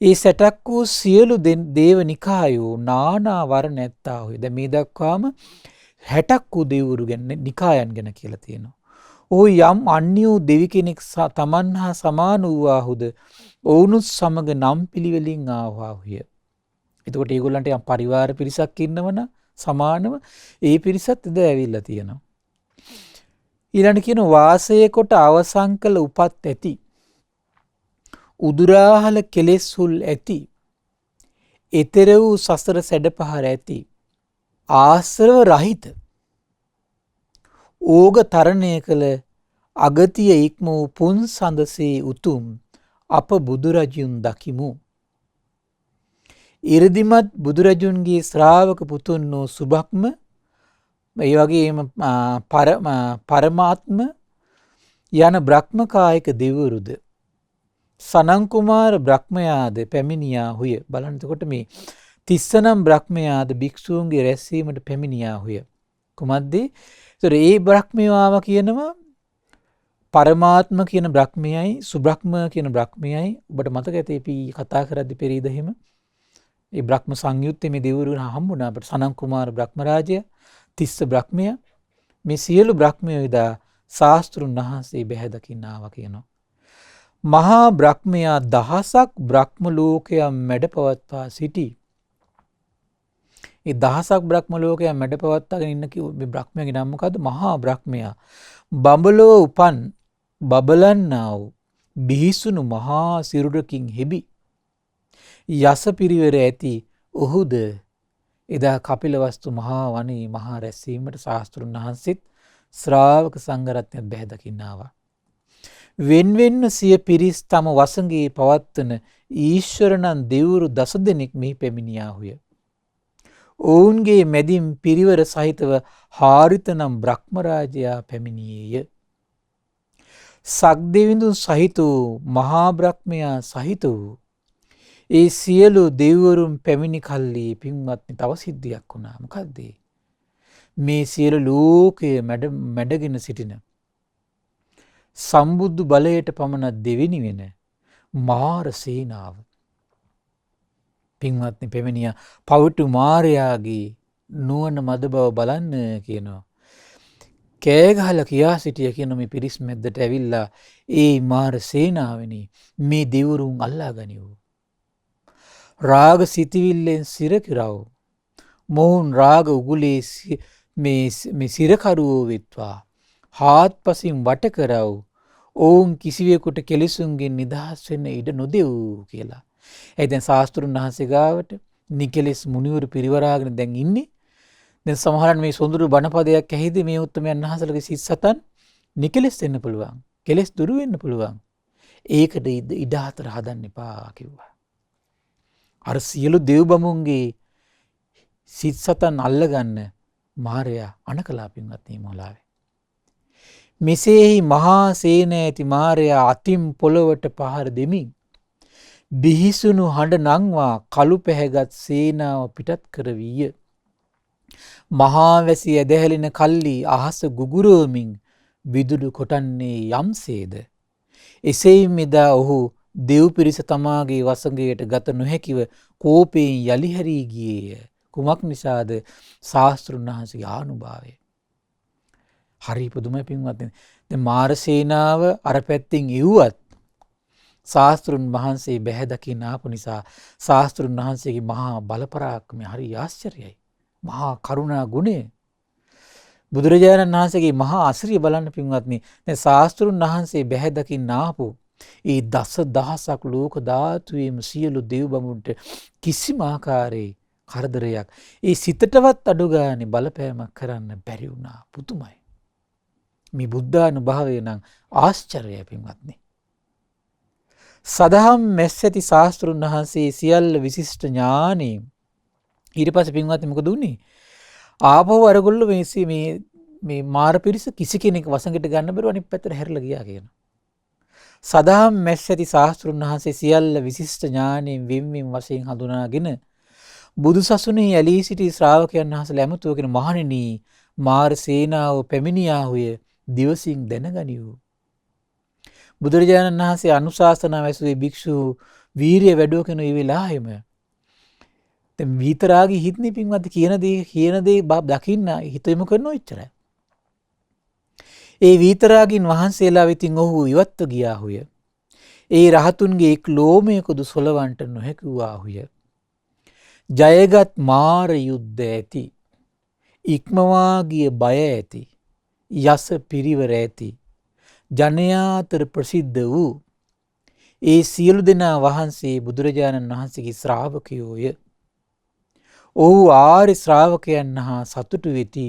ඒ සැටක් වූ සියලු දේව නිකායෝ නානා වර්ණ ඇත්තාහුය. දැන් මේ දක්වාම 60ක් වූ දෙවිවරු ගැන නිකායන් ගැන කියලා තියෙනවා. ඔහු යම් අන්‍ය වූ දෙවි කෙනෙක් තමන් හා සමාන වූවාහුද ඔවුනුත් සමග නම් පිළිවෙලින් ආවාහුය. එතකොට ඒගොල්ලන්ට යම් පරිවාර පිරිසක් ඉන්නවනම් සමානව ඒ පිරිසත් එද ඇවිල්ලා තියෙනවා. ඊළඟ කියන වාසය කොට අවසන් කළ උපත් ඇති උදුරාහල කෙලෙස්හුල් ඇති එතර වූ සසර සැඩපහර ඇති ආශ්‍රව රහිත ඕග තරණය කළ අගතිය ඉක්ම වූ පුන් සඳසේ උතුම් අප බුදුරජුන් දකිමු. ඉරදිමත් බුදුරජුන්ගේ ශ්‍රාවක පුතුන් වූ සුභක්ම ඒ වගේම පරමාත්ම යන බ්‍රහ්මකායක දෙවිවරුද සනං කුමාර බ්‍රහ්මයාද පැමිණියාහුය. බලන්න එතකොට මේ 30 නම් බ්‍රහ්මයාද භික්ෂූන්ගේ රැස්වීමට පැමිණියාහුය. කුමද්ද? ඒතර ඒ බ්‍රහ්මයාව කියනවා පරමාත්ම කියන බ්‍රහ්මයයි සුබ්‍රහ්ම කියන බ්‍රහ්මයයි ඔබට මතක ඇති අපි කතා කරද්දි පෙරේද එහෙම ඒ බ්‍රහ්ම සංයුත්තේ මේ දෙවිවරුන් හම්බුණා අපට සනන් කුමාර බ්‍රහ්ම රාජය තිස්ස බ්‍රහ්මය මේ සියලු බ්‍රහ්මයෝ ඉදා ශාස්ත්‍රුන් වහන්සේ බැහැ දකින්න ආවා කියනවා. මහා බ්‍රහ්මයා දහසක් බ්‍රහ්ම ලෝකයන් මැඩපවත්වා සිටි. ඒ දහසක් බ්‍රහ්ම ලෝකයන් මැඩපවත්වාගෙන ඉන්න කිව්ව මේ බ්‍රහ්මයාගේ නම මොකද්ද? මහා බ්‍රහ්මයා. බඹලෝ උපන් බබලන්නා වූ බිහිසුණු මහා සිරුරකින් හෙබි යස පිරිවර ඇති ඔහුද එදා කපිලවස්තු මහා වනයේ මහා රැස්වීමට ශාස්ත්‍රුන් වහන්සේත් ශ්‍රාවක සංඝරත්නයත් බැහැ දකින්න ආවා. වෙන්වෙන්න සිය පිරිස් තම වසඟේ පවත්වන ඊශ්වරණන් දෙවුරු 10 දෙනෙක් මෙහි පැමිණියාහුය. ඔවුන්ගේ මැදින් පිරිවර සහිතව හාරිත නම් බ්‍රහ්මරාජයා පැමිණියේය. සක්දෙවිඳුන් සහිත වූ මහා බ්‍රහ්මයා සහිත වූ ඒ සියලු දෙවිවරුන් පැමිණි කල්ලි පින්වත්නි තව සිද්ධියක් වුණා. මොකද්ද? මේ සියලු ලෝකය මැඩගෙන සිටින සම්බුදු බලයට පමණ දෙවෙනි වෙන මාර සේනාව පින්වත්නි පැමිණියා. පවිටු මාරයාගේ නුවණ මද බව බලන්න කියනවා. කෑ ගහලා කියා සිටිය කියන මේ පිරිස් මැද්දට ඇවිල්ලා ඒ මාර සේනාවෙනි මේ දෙවිවරුන් අල්ලා ගනිව්. රාග සිතවිල්ලෙන් සිරකිරව. මොවුන් රාග උගුලේ මේ සිරකරුවෝ වෙත්වා. හාත්පසින් වට කරව. ඔවුන් කිසිවෙකුට කෙලෙසුන්ගෙන් නිදහස් වෙන්න ඉඩ නොදෙව් කියලා. ඒ දැන් ශාස්ත්‍රුන් වහන්සේ ගාවට නිකලෙස් මුනිවරු පිරිවරාගෙන දැන් ඉන්නේ. දැන් සමහරන් මේ සොඳුරු බණපදයක් ඇහිදී මේ උත්තමයන් වහන්සේලගේ සිත් සතන් නිකලෙස් වෙන්න පුළුවන්. කෙලෙස් දුරු වෙන්න පුළුවන්. ඒකට ඉඩ හතර හදන්න එපා කිව්වා. අර සියලු දෙව් බමුන්ගේ සිත් සතන් අල්ලගන්න මාරයා අනකලා පින්වත් මේ මොලාවේ. මෙසේහි මහා සේන ඇති මාරයා අතින් පොළවට පහර දෙමින් බිහිසුණු හඬ නංවා කළු පැහැගත් සේනාව පිටත් කරවීය. මහා වැසි ඇදහැලෙන කල්ලි අහස ගුගුරුවමින් විදුලි කොටන්නේ යම්සේද. එසේම එදා ඔහු දෙව් පිරිස තමාගේ වසඟයට ගත නොහැකිව කෝපයෙන් යලි හැරී ගියේය. කුමක් නිසාද? ශාස්ත්‍රුන් වහන්සේගේ ආනුභාවය. හරි පුදුමයි පින්වත්නි. දැන් මාර සේනාව අර පැත්තෙන් එව්වත් ශාස්ත්‍රුන් වහන්සේ බැහැ දකින්න ආපු නිසා ශාස්ත්‍රුන් වහන්සේගේ මහා බලපරාක්‍රමය හරි ආශ්චර්යයි. මහා කරුණා ගුණය. බුදුරජාණන් වහන්සේගේ මහා අසිරිය බලන්න පින්වත්නි. දැන් ශාස්ත්‍රුන් වහන්සේ බැහැ දකින්න ආපු ඒ දසදහසක් ලෝක ධාතුවේම සියලු දෙව් බඹුන්ට කිසිම ආකාරයේ කරදරයක් ඒ සිතටවත් අඩු ගානේ බලපෑමක් කරන්න බැරි වුණා. පුදුමයි. මේ බුද්ධානුභාවය නම් ආශ්චර්යයි පින්වත්නි. සදහම් මැස්සැති ශාස්ත්‍රුන් වහන්සේ සියල්ල විශිෂ්ට ඥානෙ ඊට පස්සේ පින්වත්නි මොකද උනේ? ආපහු අරගොල්ලෝ මේ මාර පිරිස කිසි කෙනෙක් වසඟයට ගන්න බැරුව අනිත් පැත්තට හැරිලා ගියා කියනවා. සදහම් මැස්සැති ශාස්ත්‍රුන් වහන්සේ සියල්ල විශිෂ්ට ඥානෙන් වෙන්වෙන් වශයෙන් හඳුනාගෙන බුදු සසුනේ ඇලී සිටි ශ්‍රාවකයන් වහන්සේලා ඇමතුවගෙන මහණෙනි මාර සේනාව පැමිණියාහුය දිවසින් දැනගනිව්. බුදුරජාණන් වහන්සේ අනුශාසනා වැසුවේ භික්ෂු වීරිය වැඩුව කෙන ඒ වෙලාවෙම දැන් විතරාගී හිත්නි පින්වත් කියන දේ දකින්න හිත යොමු කරනෝ ඉච්චරයි. ඒ විතරාගින් වහන්සේලා වෙතින් ඔහු ඉවත්ව ගියාහුය. ඒ රහතුන්ගේ එක් ලෝමයකදු සොලවන්ට නොහැකිවාහුය. ජයගත් මාර යුද්ධ ඇති. ඉක්මවා ගිය බය ඇති. යස පිරිවර ඇති. ජනයා අතර ප්‍රසිද්ධ වූ ඒ සියලු දෙනා වහන්සේ බුදුරජාණන් වහන්සේගේ ශ්‍රාවකයෝය. ඔහු ආර්ය ශ්‍රාවකයන් හා සතුටු වෙති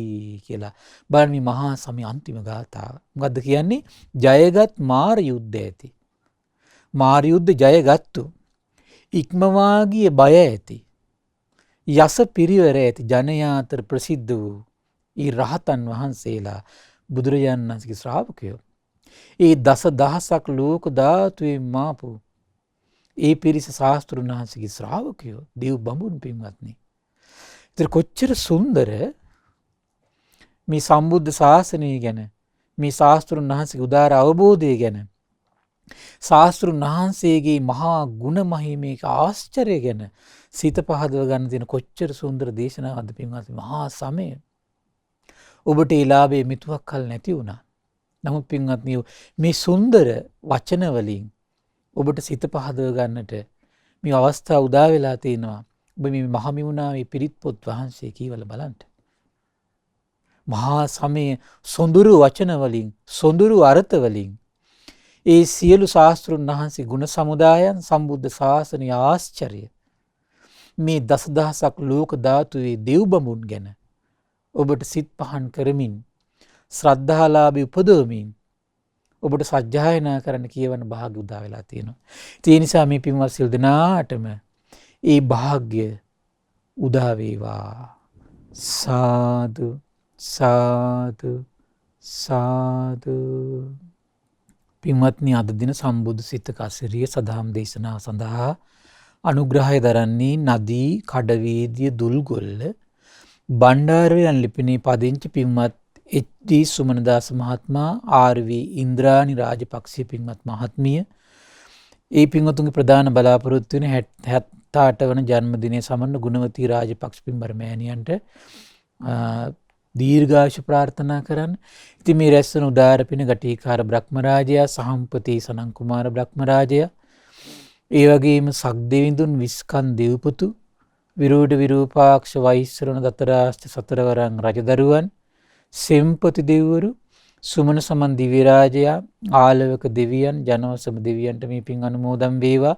කියලා බලන්න මේ මහා සමය අන්තිම ගාථාව. මොකද්ද කියන්නේ? ජයගත් මාර යුද්ධ ඇති. මාර යුද්ධ ජයගත්තු. ඉක්මවා ගිය බය ඇති. යස පිරිවර ඇති ජනයා අතර ප්‍රසිද්ධ වූ ඊ රහතන් වහන්සේලා බුදුරජාණන් වහන්සේගේ ශ්‍රාවකයෝ. ඒ දසදහසක් ලෝක ධාතුවේ මාපු ඒ පිරිස ශාස්ත්‍රුන් වහන්සේගේ ශ්‍රාවකයෝ දෙව් බඹුන් පින්වත්නි. ඒතර කොච්චර සුන්දර මේ සම්බුද්ධ ශාසනය ගැන මේ ශාස්ත්‍රුන් වහන්සේගේ උදාර අවබෝධය ගැන ශාස්ත්‍රුන් වහන්සේගේ මහා ගුණ මහිමේක ආශ්චර්ය ගැන සිත පහදව ගන්න තියෙන කොච්චර සුන්දර දේශනාවක්ද පින්වත්නි. මහා සමය. ඔබට ඒ ලාභය මිතුවක් කල නැති වුණා. නමුත් පින්වත්නි මේ සුන්දර වචන වලින් ඔබට සිත පහදව ගන්නට මේ අවස්ථාව උදා වෙලා තිනවා. ඔබ මේ මහමිමුණාවේ පිරිත් පොත් වහන්සේ කියවල බලන්න. මහා සමයේ සොඳුරු වචන වලින් සොඳුරු අර්ථ වලින් ඒ සියලු ශාස්ත්‍රුන් වහන්සේ ගුණ සමුදායන් සම්බුද්ධ ශාසනයේ ආශ්චර්ය මේ දසදහසක් ලෝක ධාතුවේ දෙව් බඹුන් ගැන ඔබට සිත් පහන් කරමින් ශ්‍රද්ධාලාභී උපදවමින් ඔබට සජ්ජායනා කරන්න කියවන භාග්‍ය උදා වෙලා තියෙනවා. ඒ නිසා මේ පින්වත් සිල් දනාටම ඒ භාග්‍ය උදා වේවා. සාදු සාදු සාදු. පින්වත්නි අද දින සම්බුදු සිතක අසිරිය සදහම් දේශනාව සඳහා අනුග්‍රහය දරන්නේ නදී කඩවීදිය දුල්ගොල්ල බණ්ඩාරවයන් ලිපිනේ පදිංචි පින්වත් එච්.ඩී. සුමනදාස මහත්මයා, ආර්.වී. ඉන්ද්‍රානි රාජපක්ෂ පින්වත් මහත්මිය. ඒ පින්වතුන්ගේ ප්‍රධාන බලාපොරොත්තු වෙන 78 වන ජන්මදිනයේ සමරන ගුණවතී රාජපක්ෂ පින්බර මෑණියන්ට දීර්ඝායුෂ ප්‍රාර්ථනා කරන්න. ඉතින් මේ රැස්වන උදාර පින ගටිකාර බ්‍රහ්මරාජයා, සහම්පති සනන් කුමාර බ්‍රහ්මරාජයා, ඒ වගේම සක්දෙවිඳුන් විස්කන් දෙව්පුතු, විරූඪ විරූපාක්ෂ වෛශ්‍රවණ දතරාෂ්ට සතරවරන් රජදරුවන්, සෙම්පති දෙවිවරු, සුමන සමන් දිව්‍ය රාජයා, ආලවක දෙවියන්, ජනවසම දෙවියන්ට මේ පින් අනුමෝදන් වේවා.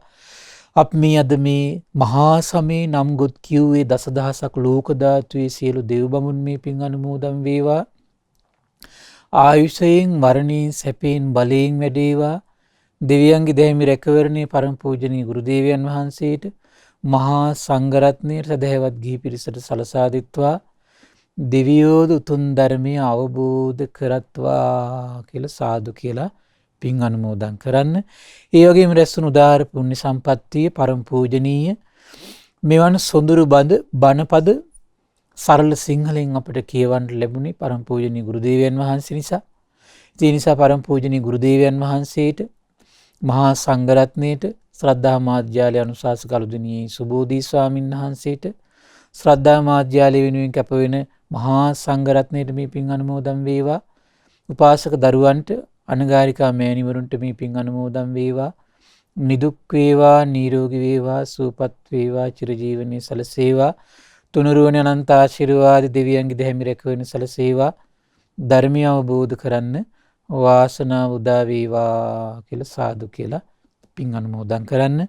අප මේ අද මේ මහා සමේ නම් ගොත් කිව්වේ දසදහසක් ලෝක ධාතුවේ සියලු දෙව් බඹුන් මේ පින් අනුමෝදන් වේවා. ආයුෂයෙන් මරණයෙන් සැපයෙන් බලයෙන් වැඩේවා. දෙවියන්ගේ දැහැමි රැකවරණේ පරම පූජනීය ගුරු දේවයන් වහන්සේට, මහා සංඝරත්නයට, සදහැවත් ගිහි පිරිසට සලසා දෙත්වා. දෙවියෝද උතුම් ධර්මය අවබෝධ කරත්වා කියලා සාදු කියලා පින් අනුමෝදන් කරන්න. ඒ වගේම රැස්වුණු උදාර පුණ්‍ය සම්පත්තිය පරම පූජනීය මෙවන් සොඳුරු බණපද සරල සිංහලෙන් අපට කියවන්න ලැබුණේ පරම පූජනීය ගුරු දේවයන් වහන්සේ නිසා. ඒ නිසා පරම පූජනීය ගුරු දේවයන් වහන්සේට, මහා සංඝරත්නයට, ශ්‍රද්ධා මාධ්‍යාලය අනුශාසක අලුදිනියේ සුබෝධි ස්වාමීන් වහන්සේට, ශ්‍රද්ධා මාධ්‍යාලය වෙනුවෙන් කැප වෙන මහා සංඝරත්නයට මේ පින් අනුමෝදන් වේවා. උපාසක දරුවන්ට, අනගාരികා මෑණිවරුන්ට මේ පින් අනුමෝදන් වේවා. නිදුක් වේවා, නිරෝගී වේවා, සුවපත් වේවා, චිරජීවනයේ සලසේවා. තුනුරුවනේ අනන්ත ආශිර්වාද දෙවියන්ගේ දැහැමි රැකවරණ සලසේවා. ධර්මය අවබෝධ කරන්න වාසනාව උදා වේවා කියලා සාදු කියලා පින් අනුමෝදන් කරන්න.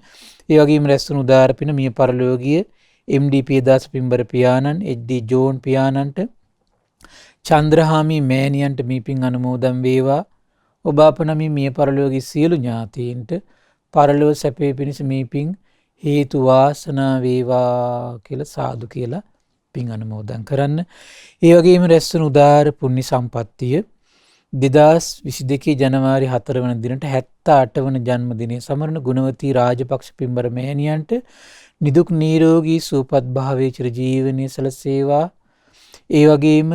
ඒ වගේම රැස්වුණු උදාර පින මිය පරලෝකීය එම්.ඩී. පියදාස පින්බර පියාණන්, එච්.ඩී. ජෝන් පියාණන්ට, චන්ද්‍රහාමි මෑණියන්ට මේ පින් අනුමෝදන් වේවා. ඔබ අප නමින් මිය පරලෝකීය සියලු ඥාතීන්ට පරලොව සැපේ පිණිස මේ පින් හේතු වාසනා වේවා කියලා සාදු කියලා පින් අනුමෝදන් කරන්න. ඒ වගේම රැස්වුණු උදාර පුණ්‍ය සම්පත්තිය 2022 ජනවාරි 4 වන දිනට 78 වන ජන්මදිනයේ සමරන ගුණවතී රාජපක්ෂ පින්බර මෑණියන්ට නිදුක් නිරෝගී සුවපත් භාවයේ චිරජීවනයේ සලසේවා. ඒ වගේම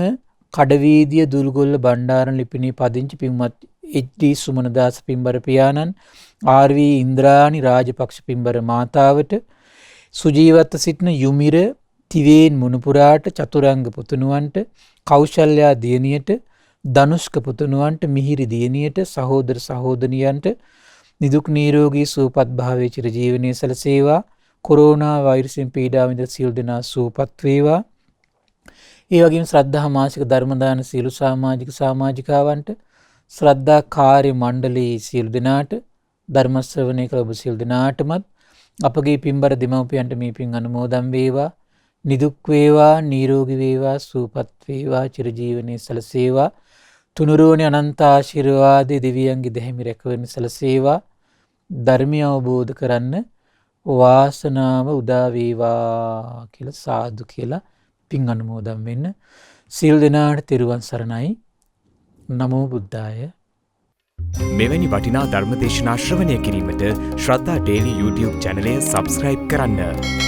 කඩවීදිය දුල්ගොල්ල බණ්ඩාරන ලිපිනේ පදිංචි පින්වත් එච්.ඩී. සුමනදාස පින්බර පියාණන්, ආර්.වී. ඉන්ද්‍රානි රාජපක්ෂ පින්බර මාතාවට, සුජීවත්ව සිටින යුමිර තිවේන් මුණුපුරාට, චතුරංග පුතුණුවන්ට, කෞශල්‍යා දියණියට, ධනුෂ්ක පුතුණුවන්ට, මිහිරි දියණියට, සහෝදර සහෝදරියන්ට නිදුක් නිරෝගී සුවපත් භාවයේ චිරජීවනයේ සලසේවා. කොරෝනා වෛරසයෙන් පීඩා විඳ සියලු දෙනා සුවපත් වේවා. ඒ වගේම ශ්‍රද්ධා මාසික ධර්ම දාන සියලු සමාජිකාවන්ට, ශ්‍රද්ධා කාර්ය මණ්ඩලයේ සියලු දෙනාට, ධර්ම ශ්‍රවණය කළ ඔබ සියලු දෙනාටමත් අපගේ පින්බර දෙමව්පියන්ට මේ පින් අනුමෝදන් වේවා. නිදුක් වේවා, නිරෝගී වේවා, සුවපත් වේවා, චිරජීවනයේ සලසේවා. තුනුරුවනේ අනන්ත ආශිර්වාදයේ දෙවියන්ගේ දැහැමි රැකවරණ සලසේවා. ධර්මය අවබෝධ කරන්න වාසනාව උදා වේවා කියලා සාදු කියලා පින් අනුමෝදන් වෙන්න. සියලු දෙනාට තෙරුවන් සරණයි. නමෝ බුද්ධාය. මෙවැනි වටිනා ධර්මදේශනා ශ්‍රවණය කිරීමට ශ්‍රද්ධා ඩේලි YouTube චැනලය සබ්ස්ක්‍රයිබ් කරන්න.